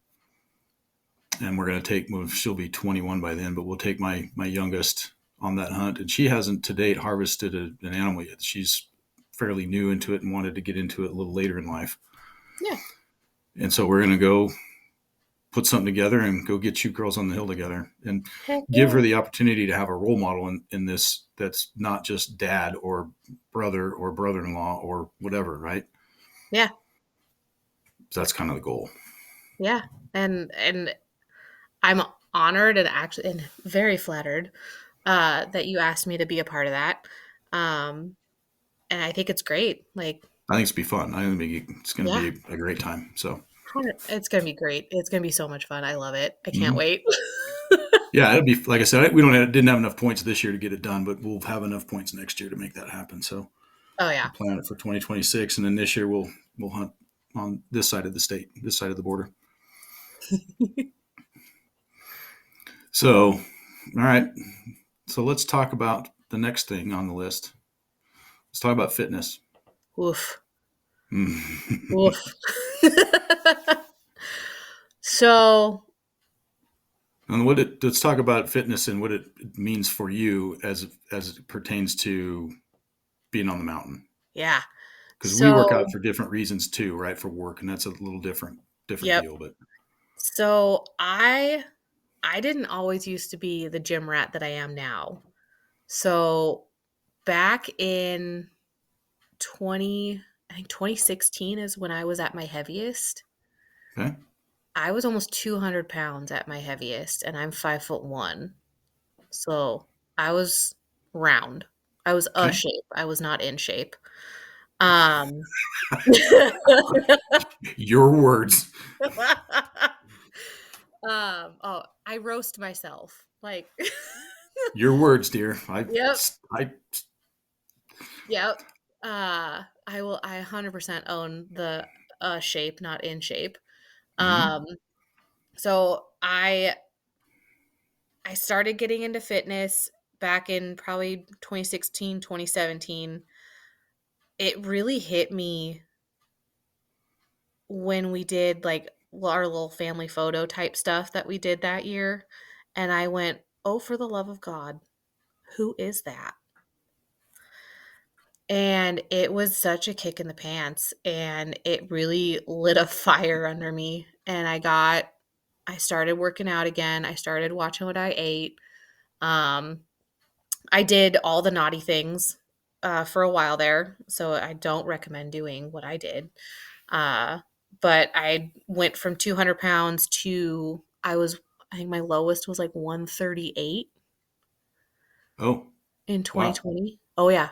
[SPEAKER 2] And we're going to take, well, she'll be 21 by then, but we'll take my youngest on that hunt. And she hasn't to date harvested an animal yet. She's fairly new into it and wanted to get into it a little later in life.
[SPEAKER 3] Yeah.
[SPEAKER 2] And so we're going to go put something together and go get you girls on the hill together and give her the opportunity to have a role model in this that's not just dad or brother-in-law or whatever, right?
[SPEAKER 3] Yeah.
[SPEAKER 2] So that's kind of the goal.
[SPEAKER 3] Yeah. And I'm honored and very flattered that you asked me to be a part of that. And I think it's great. Like,
[SPEAKER 2] I think it's be fun. I think it's going to
[SPEAKER 3] yeah,
[SPEAKER 2] be a great time. So
[SPEAKER 3] it's going to be great. It's going to be so much fun. I love it. I can't wait.
[SPEAKER 2] yeah, it'll be, like I said, we didn't have enough points this year to get it done, but we'll have enough points next year to make that happen. So
[SPEAKER 3] Oh, yeah.
[SPEAKER 2] we'll plan it for 2026, and then this year we'll hunt on this side of the state, this side of the border. So, all right. So let's talk about the next thing on the list. Let's talk about fitness.
[SPEAKER 3] Oof. Oof. So,
[SPEAKER 2] And let's talk about fitness and what it means for you as it pertains to being on the mountain.
[SPEAKER 3] yeah.
[SPEAKER 2] Because we work out for different reasons too, right? For work, and that's a little different
[SPEAKER 3] Yep.
[SPEAKER 2] deal. But
[SPEAKER 3] So I didn't always used to be the gym rat that I am now. So back in I think 2016 is when I was at my heaviest.
[SPEAKER 2] okay.
[SPEAKER 3] I was almost 200 pounds at my heaviest, and I'm 5'1". So I was round. I was
[SPEAKER 2] Okay.
[SPEAKER 3] shape. I was not in shape.
[SPEAKER 2] Your words.
[SPEAKER 3] Oh, I roast myself. Like,
[SPEAKER 2] Your words, dear.
[SPEAKER 3] Yep. I 100% own the shape, not in shape. So I started getting into fitness back in probably 2016, 2017. It really hit me when we did like our little family photo type stuff that we did that year. And I went, oh, for the love of God, who is that? And it was such a kick in the pants, and it really lit a fire under me. And I started working out again. I started watching what I ate. I did all the naughty things for a while there, so I don't recommend doing what I did. But I went from 200 pounds to I think my lowest was like 138
[SPEAKER 2] Oh,
[SPEAKER 3] in
[SPEAKER 2] wow.
[SPEAKER 3] 2020. Oh yeah.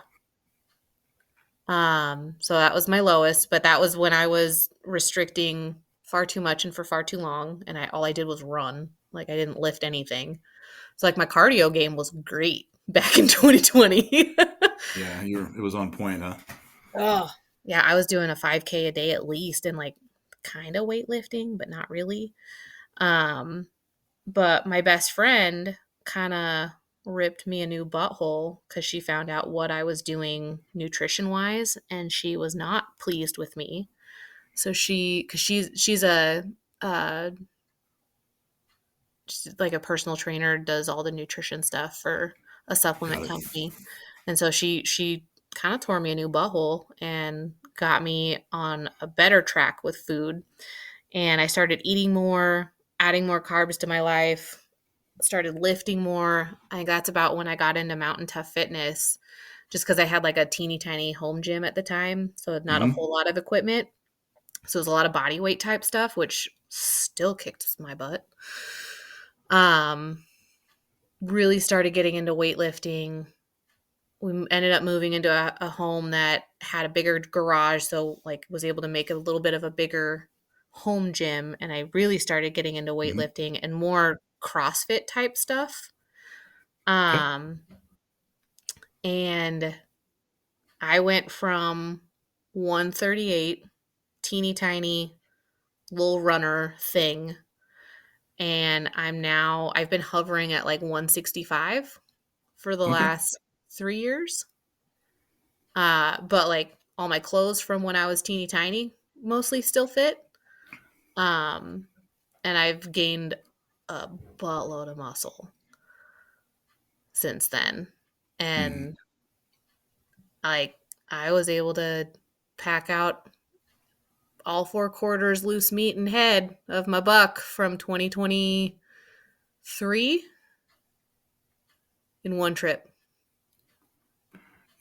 [SPEAKER 3] So that was my lowest, but that was when I was restricting far too much and for far too long, and all I did was run. Like, I didn't lift anything. So like my cardio game was great back in 2020.
[SPEAKER 2] Yeah, it was on point, huh?
[SPEAKER 3] Oh, yeah, I was doing a 5K a day at least, and like kind of weightlifting, but not really. But my best friend kind of ripped me a new butthole because she found out what I was doing nutrition wise, and she was not pleased with me. So she's uh she's like a personal trainer, does all the nutrition stuff for a
[SPEAKER 2] Got
[SPEAKER 3] supplement
[SPEAKER 2] it.
[SPEAKER 3] company, and so she kind of tore me a new butthole and got me on a better track with food. And I started eating more, adding more carbs to my life, started lifting more. I think that's about when I got into Mountain Tough Fitness, just because I had like a teeny tiny home gym at the time. So not a
[SPEAKER 2] Mm-hmm.
[SPEAKER 3] whole lot of equipment. So it was a lot of body weight type stuff, which still kicked my butt. Really started getting into weightlifting. We ended up moving into a home that had a bigger garage. So like was able to make a little bit of a bigger home gym. And I really started getting into
[SPEAKER 2] Mm-hmm.
[SPEAKER 3] weightlifting and more CrossFit type stuff.
[SPEAKER 2] Okay.
[SPEAKER 3] And I went from 138, teeny tiny little runner thing, and I've been hovering at like 165 for the
[SPEAKER 2] Okay.
[SPEAKER 3] last 3 years. But like all my clothes from when I was teeny tiny mostly still fit. And I've gained a buttload of muscle since then.
[SPEAKER 2] Mm-hmm.
[SPEAKER 3] And like I was able to pack out all 4 quarters loose meat and head of my buck from 2023 in one trip.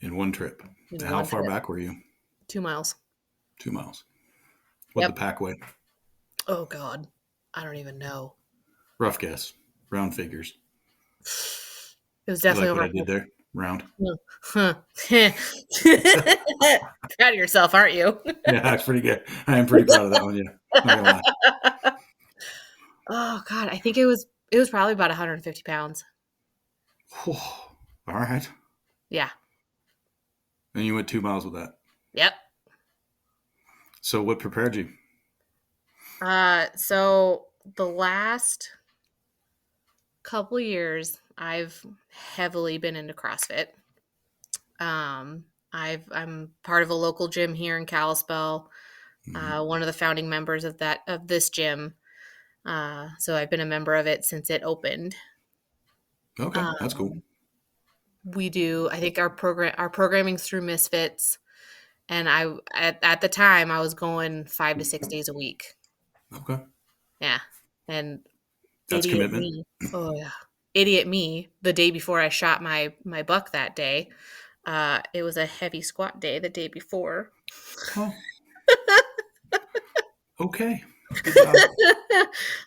[SPEAKER 2] In one trip.
[SPEAKER 3] In
[SPEAKER 2] How
[SPEAKER 3] one
[SPEAKER 2] far
[SPEAKER 3] trip.
[SPEAKER 2] back were you?
[SPEAKER 3] 2 miles.
[SPEAKER 2] 2 miles. What'd
[SPEAKER 3] Yep.
[SPEAKER 2] the pack weigh?
[SPEAKER 3] Oh God. I don't even know.
[SPEAKER 2] Rough guess. Round figures.
[SPEAKER 3] It was
[SPEAKER 2] You
[SPEAKER 3] definitely
[SPEAKER 2] like what
[SPEAKER 3] over.
[SPEAKER 2] I did there? Round.
[SPEAKER 3] Huh. Proud of yourself, aren't you?
[SPEAKER 2] Yeah, that's pretty good. I am pretty proud of that one. Yeah. Not gonna lie.
[SPEAKER 3] Oh God. I think it was probably about 150 pounds.
[SPEAKER 2] Whew. All right.
[SPEAKER 3] Yeah.
[SPEAKER 2] And you went 2 miles with that.
[SPEAKER 3] Yep.
[SPEAKER 2] So what prepared you?
[SPEAKER 3] So the last couple years, I've heavily been into CrossFit. I'm part of a local gym here in Kalispell.
[SPEAKER 2] Mm-hmm.
[SPEAKER 3] One of the founding members of this gym. So I've been a member of it since it opened.
[SPEAKER 2] Okay, that's cool.
[SPEAKER 3] We do. I think our programming's through Misfits, and at the time I was going 5 to 6 days a week.
[SPEAKER 2] Okay.
[SPEAKER 3] Yeah, and
[SPEAKER 2] That's
[SPEAKER 3] idiot
[SPEAKER 2] commitment.
[SPEAKER 3] me. Oh yeah, idiot me. The day before I shot my buck that day, it was a heavy squat day the day before.
[SPEAKER 2] Oh. Okay. Good job.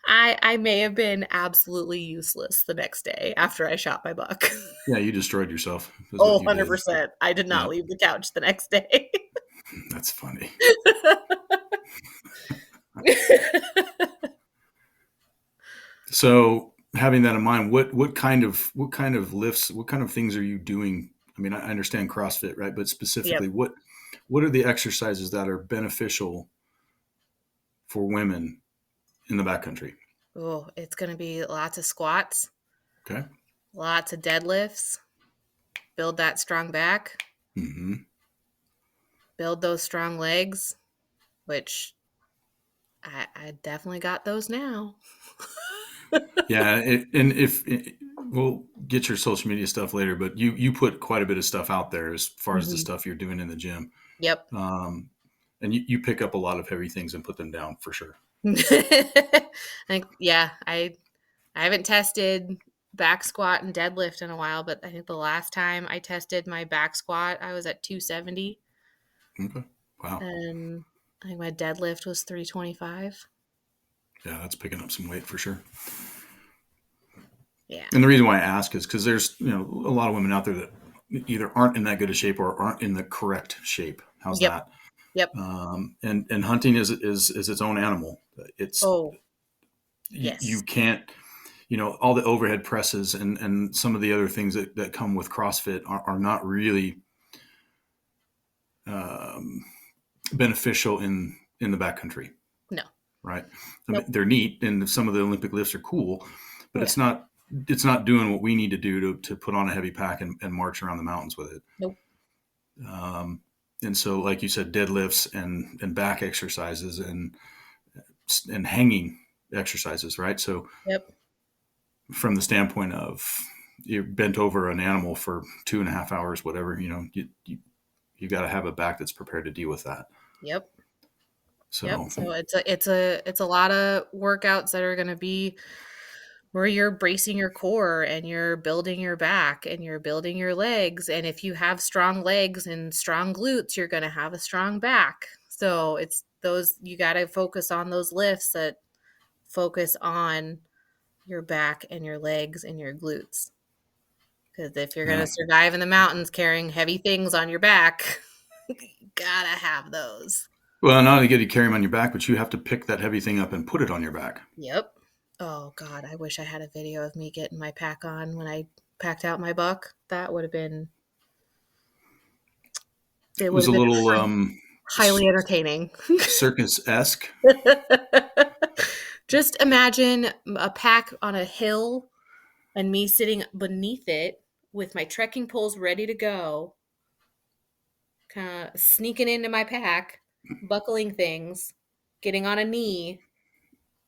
[SPEAKER 3] I may have been absolutely useless the next day after I shot my buck.
[SPEAKER 2] Yeah, you destroyed yourself. Is
[SPEAKER 3] Oh,
[SPEAKER 2] what you did.
[SPEAKER 3] 100%. I did not
[SPEAKER 2] Yeah.
[SPEAKER 3] leave the couch the next day.
[SPEAKER 2] That's funny. So having that in mind, what kind of lifts, what kind of things are you doing? I mean, I understand CrossFit, right? But specifically,
[SPEAKER 3] Yep.
[SPEAKER 2] what are the exercises that are beneficial for women in the backcountry?
[SPEAKER 3] Oh, it's going to be lots of squats,
[SPEAKER 2] Okay.
[SPEAKER 3] lots of deadlifts, build that strong back,
[SPEAKER 2] Mm-hmm.
[SPEAKER 3] build those strong legs, which I definitely got those now.
[SPEAKER 2] Yeah, and we'll get your social media stuff later, but you put quite a bit of stuff out there as far as the
[SPEAKER 3] Mhm.
[SPEAKER 2] stuff you're doing in the gym.
[SPEAKER 3] Yep.
[SPEAKER 2] And you pick up a lot of heavy things and put them down for sure.
[SPEAKER 3] I haven't tested back squat and deadlift in a while, but I think the last time I tested my back squat, I was at 270.
[SPEAKER 2] Okay. Wow.
[SPEAKER 3] And I think my deadlift was 325.
[SPEAKER 2] Yeah, that's picking up some weight for sure.
[SPEAKER 3] Yeah.
[SPEAKER 2] And the reason why I ask is because there's a lot of women out there that either aren't in that good a shape or aren't in the correct shape. How's
[SPEAKER 3] Yep.
[SPEAKER 2] that?
[SPEAKER 3] Yep.
[SPEAKER 2] And hunting is its own animal. It's
[SPEAKER 3] yes.
[SPEAKER 2] You can't, all the overhead presses and some of the other things that come with CrossFit are not really beneficial in the backcountry.
[SPEAKER 3] No.
[SPEAKER 2] Right.
[SPEAKER 3] Nope.
[SPEAKER 2] They're neat, and some of the Olympic lifts are cool, but it's not it's not doing what we need to do to put on a heavy pack and march around the mountains with it.
[SPEAKER 3] Nope.
[SPEAKER 2] And so, like you said, deadlifts and back exercises and hanging exercises, right? So
[SPEAKER 3] Yep.
[SPEAKER 2] from the standpoint of you're bent over an animal for 2.5 hours, whatever, you got to have a back that's prepared to deal with that.
[SPEAKER 3] Yep.
[SPEAKER 2] So,
[SPEAKER 3] yep. So it's a lot of workouts that are going to be where you're bracing your core and you're building your back and you're building your legs. And if you have strong legs and strong glutes, you're going to have a strong back. So it's those, you got to focus on those lifts that focus on your back and your legs and your glutes. Because if you're going to survive in the mountains carrying heavy things on your back, you gotta have those.
[SPEAKER 2] Well, not only get you carry them on your back, but you have to pick that heavy thing up and put it on your back.
[SPEAKER 3] Yep. Oh God, I wish I had a video of me getting my pack on when I packed out my buck. That would have been.
[SPEAKER 2] It was a little
[SPEAKER 3] highly entertaining.
[SPEAKER 2] Circus-esque.
[SPEAKER 3] Just imagine a pack on a hill and me sitting beneath it with my trekking poles ready to go, kind of sneaking into my pack, buckling things, getting on a knee,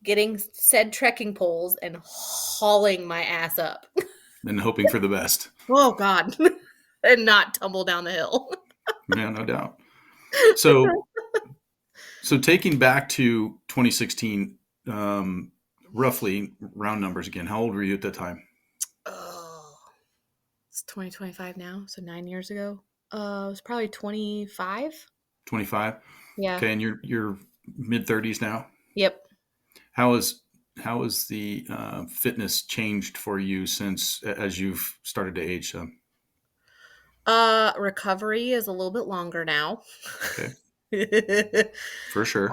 [SPEAKER 3] getting said trekking poles and hauling my ass up.
[SPEAKER 2] And hoping for the best.
[SPEAKER 3] Oh, God. And not tumble down the hill.
[SPEAKER 2] Yeah, no doubt. So taking back to 2016, roughly round numbers again, how old were you at that time?
[SPEAKER 3] Oh, it's 2025 now, so 9 years ago. It was probably 25.
[SPEAKER 2] 25?
[SPEAKER 3] Yeah.
[SPEAKER 2] Okay, and you're mid-30s now?
[SPEAKER 3] Yep.
[SPEAKER 2] How has the fitness changed for you since as you've started to age?
[SPEAKER 3] Recovery is a little bit longer now.
[SPEAKER 2] Okay. For sure.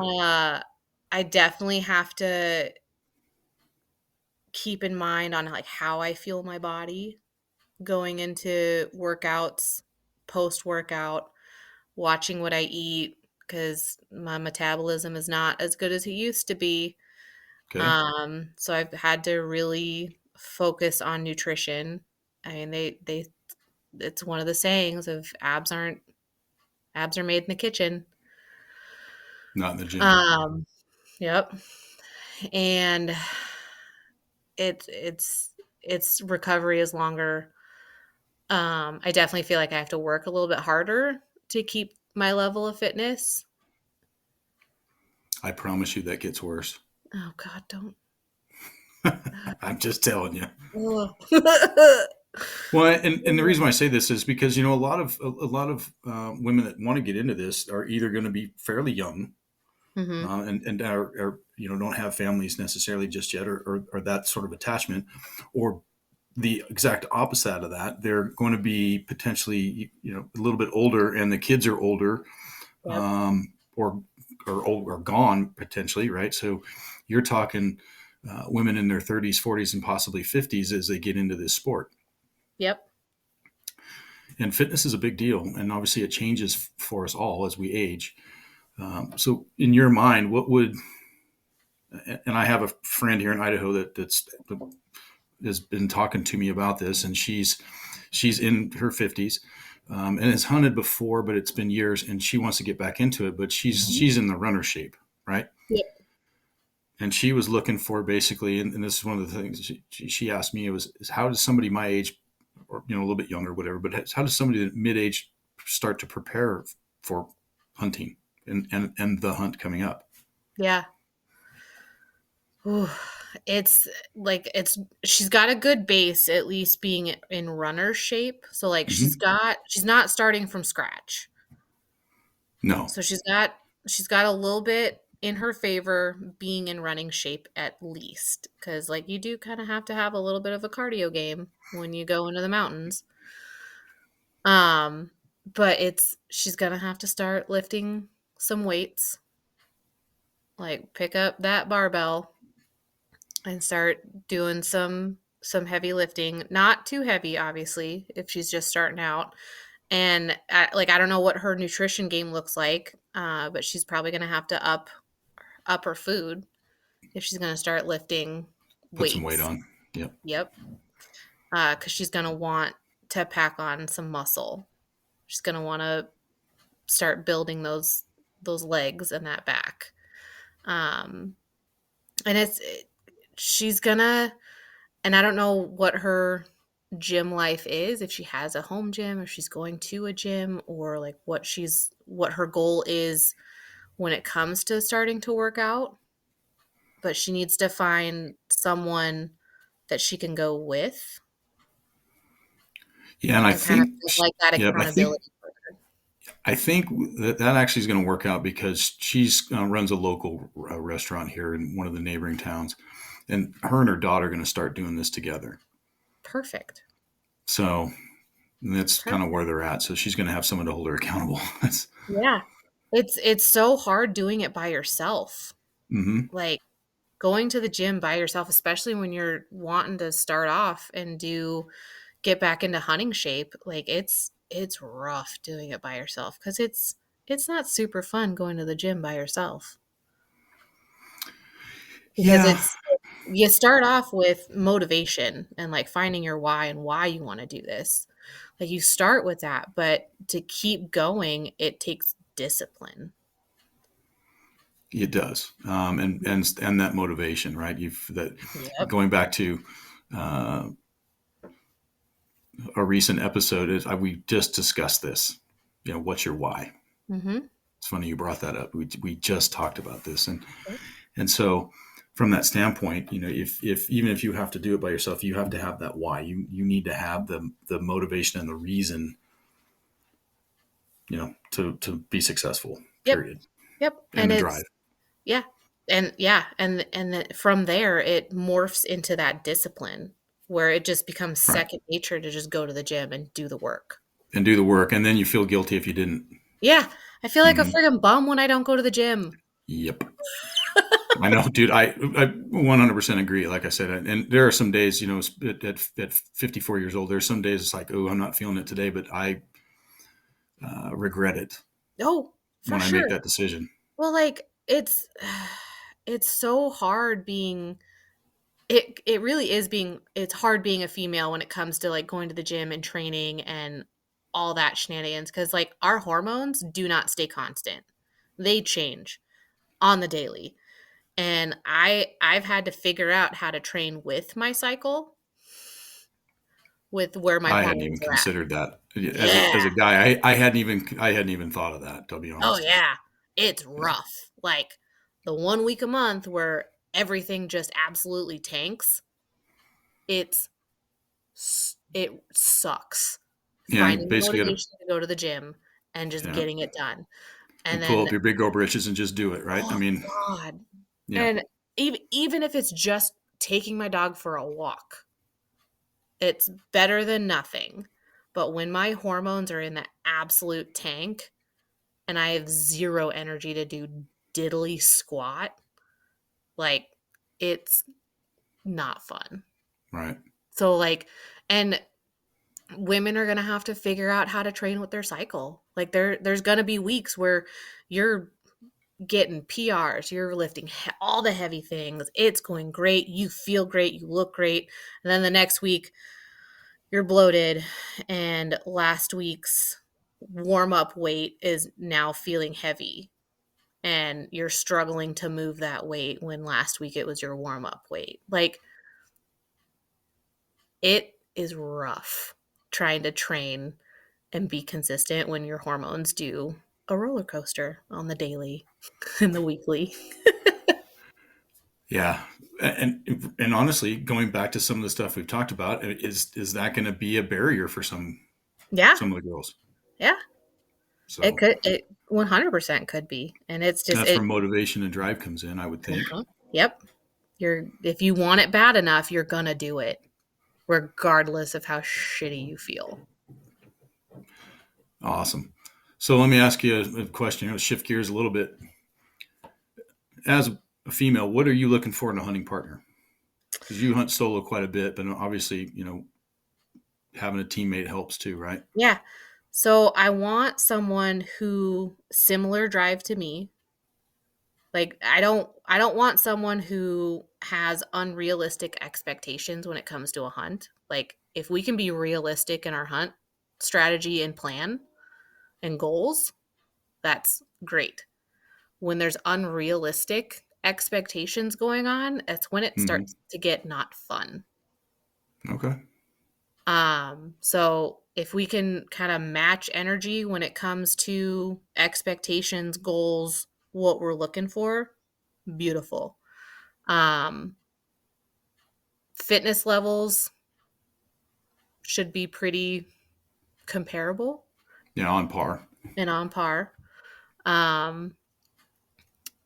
[SPEAKER 3] I definitely have to keep in mind on like how I feel my body going into workouts, post-workout, watching what I eat, because my metabolism is not as good as it used to be.
[SPEAKER 2] Okay.
[SPEAKER 3] So I've had to really focus on nutrition. I mean, it's one of the sayings of abs are made in the kitchen.
[SPEAKER 2] Not in the gym.
[SPEAKER 3] Yep. And it's recovery is longer. I definitely feel like I have to work a little bit harder to keep my level of fitness.
[SPEAKER 2] I promise you that gets worse.
[SPEAKER 3] Oh God, don't.
[SPEAKER 2] I'm just telling you.
[SPEAKER 3] Well,
[SPEAKER 2] and the reason why I say this is because, a lot of women that want to get into this are either going to be fairly young,
[SPEAKER 3] mm-hmm.
[SPEAKER 2] and are don't have families necessarily just yet, or that sort of attachment, or the exact opposite of that. They're going to be potentially a little bit older, and the kids are older,
[SPEAKER 3] Yep.
[SPEAKER 2] or old or gone potentially, right? So you're talking women in their 30s, 40s, and possibly 50s as they get into this sport.
[SPEAKER 3] Yep.
[SPEAKER 2] And fitness is a big deal, and obviously it changes for us all as we age. So in your mind, what would, and I have a friend here in Idaho that has been talking to me about this, and she's in her 50s, and has hunted before, but it's been years, and she wants to get back into it, but she's in the runner shape, right?
[SPEAKER 3] Yep.
[SPEAKER 2] And she was looking for basically, and this is one of the things she asked me, is how does somebody my age, or a little bit younger, whatever, but how does somebody mid-age start to prepare for hunting and the hunt coming up?
[SPEAKER 3] Yeah. Ooh, she's got a good base, at least being in runner shape. So like
[SPEAKER 2] Mm-hmm.
[SPEAKER 3] she's not starting from scratch.
[SPEAKER 2] No.
[SPEAKER 3] So she's got a little bit in her favor being in running shape at least, because like you do kind of have to have a little bit of a cardio game when you go into the mountains. But she's gonna have to start lifting some weights, like pick up that barbell and start doing some heavy lifting. Not too heavy, obviously, if she's just starting out. And I don't know what her nutrition game looks like, but she's probably going to have to up her food if she's going to start lifting
[SPEAKER 2] Put
[SPEAKER 3] weights.
[SPEAKER 2] some weight on.
[SPEAKER 3] Yep. Because she's going to want to pack on some muscle. She's going to want to start building those legs and that back. And she's going to, and I don't know what her gym life is, if she has a home gym, if she's going to a gym, or like what her goal is when it comes to starting to work out. But she needs to find someone that she can go with.
[SPEAKER 2] Yeah, and I
[SPEAKER 3] And kind of
[SPEAKER 2] think,
[SPEAKER 3] feel like that
[SPEAKER 2] yeah,
[SPEAKER 3] accountability for her.
[SPEAKER 2] I think that actually is going to work out because she's runs a local restaurant here in one of the neighboring towns, and her daughter are going to start doing this together.
[SPEAKER 3] Perfect.
[SPEAKER 2] So that's kind of where they're at. So she's going to have someone to hold her accountable.
[SPEAKER 3] Yeah. It's so hard doing it by yourself.
[SPEAKER 2] Mm-hmm.
[SPEAKER 3] Like going to the gym by yourself, especially when you're wanting to start off and get back into hunting shape. Like it's rough doing it by yourself because it's not super fun going to the gym by yourself. Because you start off with motivation and like finding your why and why you want to do this. Like you start with that, but to keep going, it takes discipline.
[SPEAKER 2] It does, and that motivation, right? Going back to a recent episode is we just discussed this. What's your why?
[SPEAKER 3] Mm-hmm.
[SPEAKER 2] It's funny you brought that up. We just talked about this, and so from that standpoint, if even if you have to do it by yourself, you have to have that why. You need to have the motivation and the reason, to be successful. Period.
[SPEAKER 3] Yep.
[SPEAKER 2] And the drive.
[SPEAKER 3] Yeah. And from there it morphs into that discipline where it just becomes second nature to just go to the gym and do the work.
[SPEAKER 2] And then you feel guilty if you didn't.
[SPEAKER 3] Yeah. I feel like a friggin' bum when I don't go to the gym.
[SPEAKER 2] Yep. I know, dude. I 100% agree. Like I said, and there are some days, at 54 years old, there's some days it's like, oh, I'm not feeling it today, but I regret it.
[SPEAKER 3] Oh, for sure.
[SPEAKER 2] I make that decision.
[SPEAKER 3] Well, like it's so hard it really is it's hard being a female when it comes to like going to the gym and training and all that shenanigans. Cause like our hormones do not stay constant. They change on the daily. And I've had to figure out how to train with my cycle, with where my
[SPEAKER 2] I
[SPEAKER 3] hormones
[SPEAKER 2] hadn't even considered that as a guy. I hadn't even thought of that, to be honest.
[SPEAKER 3] Oh yeah, it's rough. Like the 1 week a month where everything just absolutely tanks. It sucks. Finding motivation to go to the gym and just getting it done, and then
[SPEAKER 2] pull up your big girl britches and just do it, right?
[SPEAKER 3] Oh, God. Yeah. And even if it's just taking my dog for a walk, it's better than nothing. But when my hormones are in the absolute tank and I have zero energy to do diddly squat, like it's not fun.
[SPEAKER 2] Right.
[SPEAKER 3] So like, and women are going to have to figure out how to train with their cycle. Like there's going to be weeks where you're getting PRs, you're lifting all the heavy things. It's going great. You feel great. You look great. And then the next week you're bloated and last week's warm up weight is now feeling heavy and you're struggling to move that weight when last week it was your warm up weight. Like it is rough trying to train and be consistent when your hormones do a roller coaster on the daily and the weekly.
[SPEAKER 2] Yeah. And honestly, going back to some of the stuff we've talked about, is that going to be a barrier for some of the girls?
[SPEAKER 3] Yeah. So it 100% could be. And it's just,
[SPEAKER 2] that's where motivation and drive comes in, I would think.
[SPEAKER 3] Yep. If you want it bad enough, you're going to do it regardless of how shitty you feel.
[SPEAKER 2] Awesome. So let me ask you a question, shift gears a little bit. As a female, what are you looking for in a hunting partner? Because you hunt solo quite a bit, but obviously, having a teammate helps too, right?
[SPEAKER 3] Yeah. So I want someone who similar drive to me. Like I don't want someone who has unrealistic expectations when it comes to a hunt. Like, if we can be realistic in our hunt strategy and plan and goals, that's great. When there's unrealistic expectations going on, that's when it
[SPEAKER 2] Mm-hmm.
[SPEAKER 3] starts to get not fun.
[SPEAKER 2] Okay.
[SPEAKER 3] So if we can kind of match energy when it comes to expectations, goals, what we're looking for, beautiful. Fitness levels should be pretty comparable
[SPEAKER 2] Yeah, on par.
[SPEAKER 3] and on par.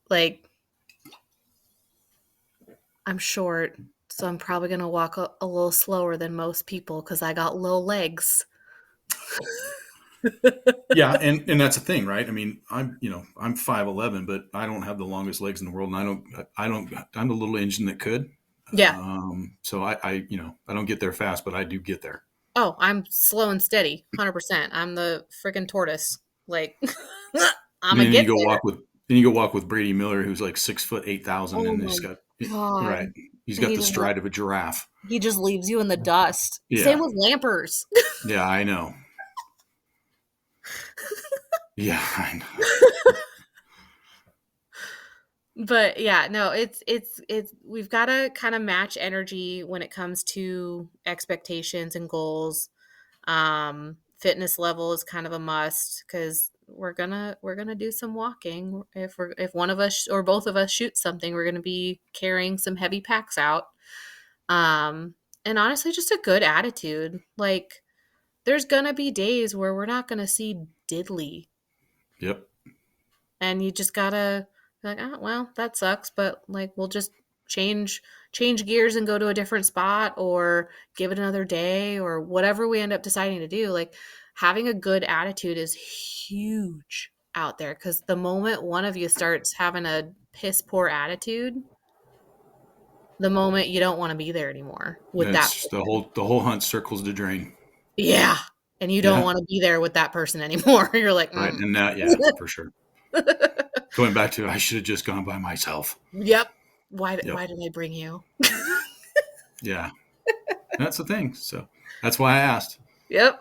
[SPEAKER 3] Like, I'm short, so I'm probably going to walk a little slower than most people because I got low legs.
[SPEAKER 2] Yeah, and that's the thing, right? I mean, I'm 5'11", but I don't have the longest legs in the world, and I'm the little engine that could.
[SPEAKER 3] Yeah.
[SPEAKER 2] So I don't get there fast, but I do get there.
[SPEAKER 3] Oh, I'm slow and steady, 100%. I'm the freaking tortoise. Like, I'm
[SPEAKER 2] And
[SPEAKER 3] gonna
[SPEAKER 2] then
[SPEAKER 3] get there.
[SPEAKER 2] you go walk with Brady Miller, who's like 6'8", 8,000,
[SPEAKER 3] Oh
[SPEAKER 2] and
[SPEAKER 3] my
[SPEAKER 2] he's got
[SPEAKER 3] God.
[SPEAKER 2] right. He's got
[SPEAKER 3] He
[SPEAKER 2] the
[SPEAKER 3] just
[SPEAKER 2] stride of a giraffe.
[SPEAKER 3] he just leaves you in the dust. Same
[SPEAKER 2] Yeah,
[SPEAKER 3] with Lampers.
[SPEAKER 2] yeah, I know. Yeah, I know.
[SPEAKER 3] But yeah, no, it's we've got to kind of match energy when it comes to expectations and goals. Fitness level is kind of a must because we're gonna do some walking. If one of us or both of us shoot something, we're gonna be carrying some heavy packs out. And honestly, just a good attitude. Like, there's gonna be days where we're not gonna see diddly,
[SPEAKER 2] Yep.
[SPEAKER 3] and you just gotta be like, oh well, that sucks, but like we'll just change gears and go to a different spot or give it another day or whatever we end up deciding to do. Like, having a good attitude is huge out there because the moment one of you starts having a piss poor attitude, the moment you don't want to be there anymore with that
[SPEAKER 2] That's
[SPEAKER 3] person.
[SPEAKER 2] the whole hunt circles the drain.
[SPEAKER 3] Yeah. And you don't
[SPEAKER 2] Yeah,
[SPEAKER 3] want to be there with that person anymore. You're like,
[SPEAKER 2] right. And that, yeah, for sure. Going back to, I should have just gone by myself.
[SPEAKER 3] yep. Why
[SPEAKER 2] Yep.
[SPEAKER 3] did I bring you?
[SPEAKER 2] Yeah, that's the thing. So that's why I asked.
[SPEAKER 3] Yep.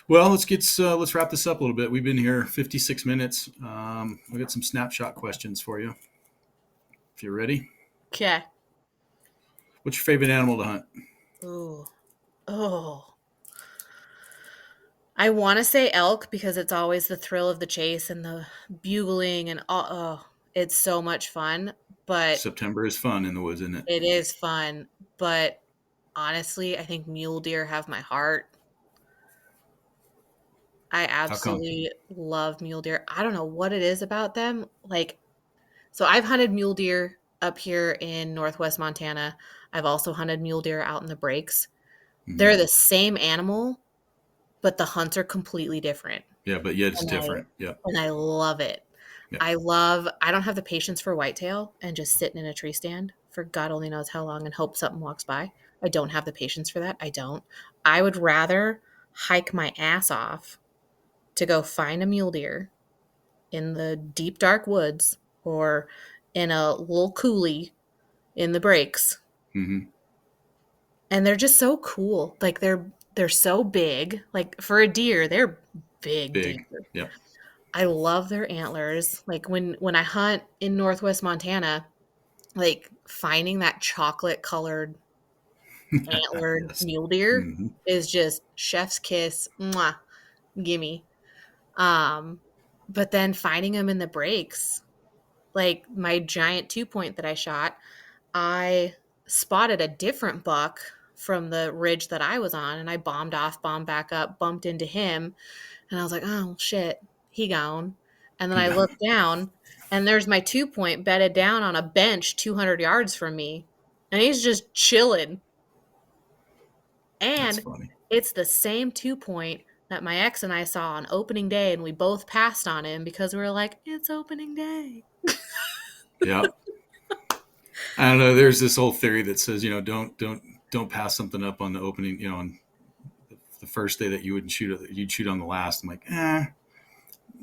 [SPEAKER 2] Well, let's wrap this up a little bit. We've been here 56 minutes. We got some snapshot questions for you. If you're ready,
[SPEAKER 3] Okay.
[SPEAKER 2] what's your favorite animal to hunt?
[SPEAKER 3] Ooh. Oh. I want to say elk because it's always the thrill of the chase and the bugling and all. Oh, it's so much fun. But
[SPEAKER 2] September is fun in the woods, isn't it?
[SPEAKER 3] it is fun. But honestly, I think mule deer have my heart. I
[SPEAKER 2] How come?
[SPEAKER 3] absolutely love mule deer. I don't know what it is about them. Like, so I've hunted mule deer up here in Northwest Montana. I've also hunted mule deer out in the breaks.
[SPEAKER 2] Mm-hmm.
[SPEAKER 3] They're the same animal, but the hunts are completely different.
[SPEAKER 2] Yeah, but yet it's
[SPEAKER 3] And
[SPEAKER 2] different. Yeah.
[SPEAKER 3] I love it.
[SPEAKER 2] Yeah.
[SPEAKER 3] I don't have the patience for whitetail and just sitting in a tree stand for God only knows how long and hope something walks by. I don't have the patience for that. I don't. I would rather hike my ass off to go find a mule deer in the deep dark woods or in a little coulee in the breaks.
[SPEAKER 2] Mm-hmm.
[SPEAKER 3] And they're just so cool. Like, they're so big. Like, for a deer, they're big deer.
[SPEAKER 2] Big. Yep.
[SPEAKER 3] I love their antlers. Like, when I hunt in Northwest Montana, like, finding that chocolate colored antlered
[SPEAKER 2] Yes.
[SPEAKER 3] mule deer
[SPEAKER 2] Mm-hmm.
[SPEAKER 3] is just chef's kiss. Mwah, gimme. But then finding them in the breaks, like my giant 2-point that I shot, I spotted a different buck from the ridge that I was on, and I bombed off, bombed back up, bumped into him, and I was like, oh shit, he gone. And then I
[SPEAKER 2] Yeah.
[SPEAKER 3] looked down, and there's my 2-point bedded down on a bench 200 yards from me, and he's just chilling.
[SPEAKER 2] That's
[SPEAKER 3] And
[SPEAKER 2] funny.
[SPEAKER 3] it's the same 2-point that my ex and I saw on opening day, and we both passed on him because we were like, it's opening day.
[SPEAKER 2] Yeah. I don't know. There's this whole theory that says, don't pass something up on the opening, on the first day that you wouldn't shoot it, you'd shoot on the last. I'm like, I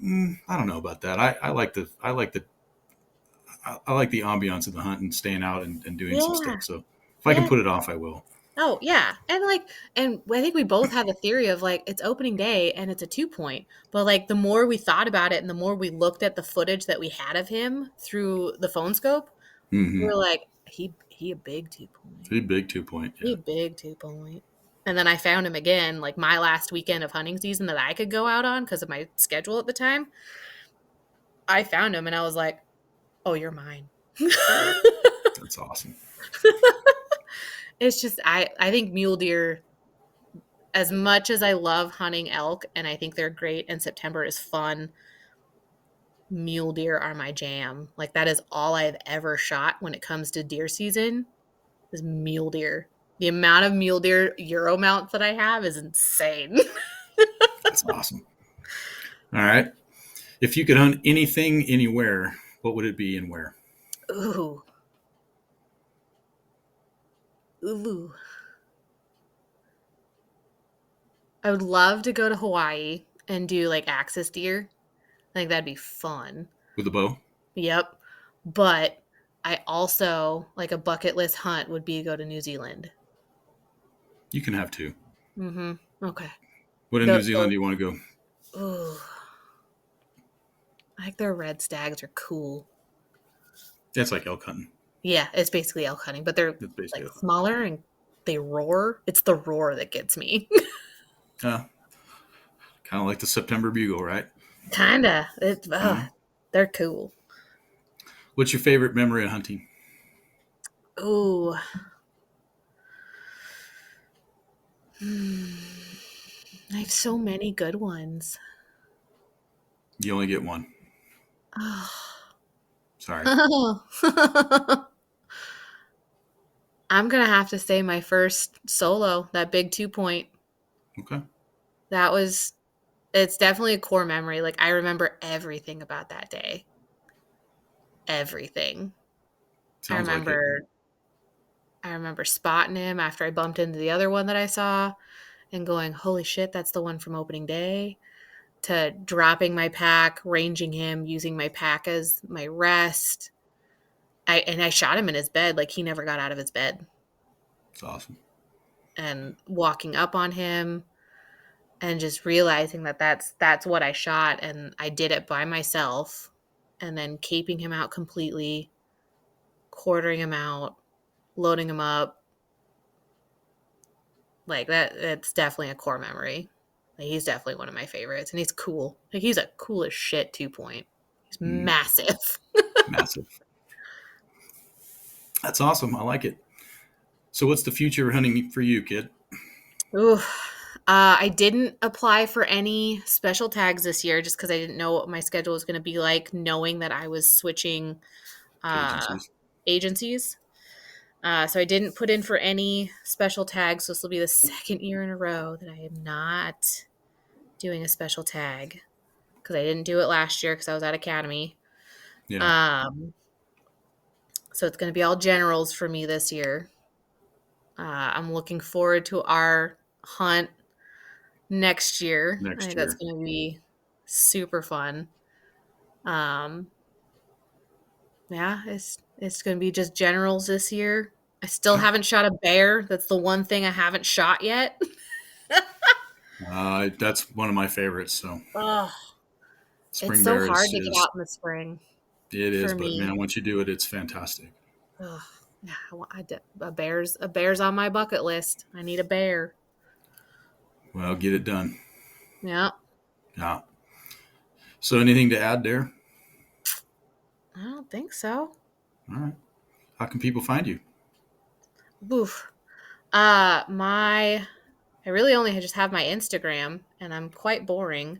[SPEAKER 2] don't know about that. I like the I like the ambiance of the hunt and staying out and doing some
[SPEAKER 3] Yeah.
[SPEAKER 2] stuff. So if I can
[SPEAKER 3] Yeah.
[SPEAKER 2] put it off, I will.
[SPEAKER 3] Oh, yeah. And I think we both had the theory of like, it's opening day and it's a 2-point. But like, the more we thought about it and the more we looked at the footage that we had of him through the phone scope, we were like, he a big 2-point.
[SPEAKER 2] Pretty big 2-point.
[SPEAKER 3] He
[SPEAKER 2] Yeah.
[SPEAKER 3] a big 2-point. And then I found him again, like my last weekend of hunting season that I could go out on because of my schedule at the time. I found him and I was like, oh, you're mine.
[SPEAKER 2] That's awesome.
[SPEAKER 3] It's just, I think mule deer, as much as I love hunting elk and I think they're great and September is fun, mule deer are my jam. Like that is all I've ever shot when it comes to deer season is mule deer. The amount of mule deer Euro mounts that I have is insane.
[SPEAKER 2] That's awesome. All right. If you could hunt anything anywhere, what would it be and where?
[SPEAKER 3] Ooh. Ooh. I would love to go to Hawaii and do like axis deer. I think that'd be fun.
[SPEAKER 2] With a bow?
[SPEAKER 3] Yep. But I also, like a bucket list hunt would be to go to New Zealand.
[SPEAKER 2] You can have two.
[SPEAKER 3] Mm-hmm. Okay.
[SPEAKER 2] What in New Zealand do you want to go?
[SPEAKER 3] Ooh. I think their red stags are cool.
[SPEAKER 2] That's like elk hunting.
[SPEAKER 3] Yeah, it's basically elk hunting, but they're like smaller and they roar. It's the roar that gets me.
[SPEAKER 2] Kind of like the September bugle, right?
[SPEAKER 3] Kinda. They're cool.
[SPEAKER 2] What's your favorite memory of hunting?
[SPEAKER 3] Ooh. I have so many good ones.
[SPEAKER 2] You only get one.
[SPEAKER 3] Oh.
[SPEAKER 2] Sorry.
[SPEAKER 3] I'm going to have to say my first solo, that big 2-point.
[SPEAKER 2] Okay.
[SPEAKER 3] It's definitely a core memory. Like I remember everything about that day. Everything.
[SPEAKER 2] Sounds like it.
[SPEAKER 3] I remember spotting him after I bumped into the other one that I saw and going, holy shit, that's the one from opening day, to dropping my pack, ranging him, using my pack as my rest. I shot him in his bed. Like he never got out of his bed.
[SPEAKER 2] It's awesome.
[SPEAKER 3] And walking up on him and just realizing that that's what I shot. And I did it by myself and then caping him out completely, quartering him out, loading him up. Like it's definitely a core memory. Like, he's definitely one of my favorites and he's cool. Like he's a cool as shit 2-point. He's massive.
[SPEAKER 2] Massive. That's awesome. I like it. So what's the future hunting for you, kid?
[SPEAKER 3] Ooh. I didn't apply for any special tags this year just because I didn't know what my schedule was going to be like, knowing that I was switching agencies. So I didn't put in for any special tags. So this will be the second year in a row that I am not doing a special tag because I didn't do it last year because I was at Academy.
[SPEAKER 2] Yeah.
[SPEAKER 3] So it's going to be all generals for me this year. I'm looking forward to our hunt next year. I think that's going to be super fun. Yeah, it's going to be just generals this year. I still haven't shot a bear. That's the one thing I haven't shot yet.
[SPEAKER 2] That's one of my favorites. So,
[SPEAKER 3] it's so hard to get out in the spring.
[SPEAKER 2] It is, but man, once you do it, it's fantastic.
[SPEAKER 3] Yeah, a bear's on my bucket list. I need a bear.
[SPEAKER 2] Well, get it done.
[SPEAKER 3] Yeah.
[SPEAKER 2] Yeah. So, anything to add there?
[SPEAKER 3] I don't think so.
[SPEAKER 2] All right. How can people find you?
[SPEAKER 3] Oof. I really only just have my Instagram, and I'm quite boring.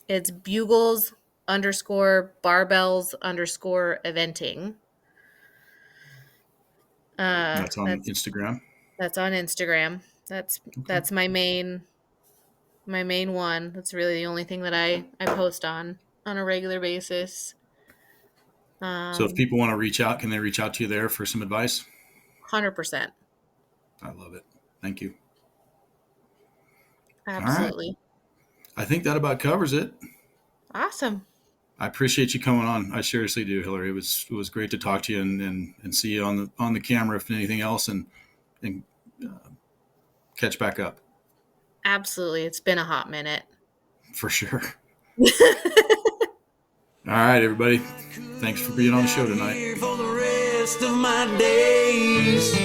[SPEAKER 3] It's bugles_barbells_eventing.
[SPEAKER 2] That's on Instagram.
[SPEAKER 3] That's on Instagram. That's my main one. That's really the only thing that I post on a regular basis.
[SPEAKER 2] So if people want to reach out, can they reach out to you there for some advice?
[SPEAKER 3] 100%.
[SPEAKER 2] I love it. Thank you.
[SPEAKER 3] Absolutely.
[SPEAKER 2] All right. I think that about covers it.
[SPEAKER 3] Awesome.
[SPEAKER 2] I appreciate you coming on. I seriously do, Hilary. It was great to talk to you and see you on the camera, if anything else, and catch back up.
[SPEAKER 3] Absolutely. It's been a hot minute.
[SPEAKER 2] For sure. All right, everybody. Thanks for being on the show tonight. For the rest of my days.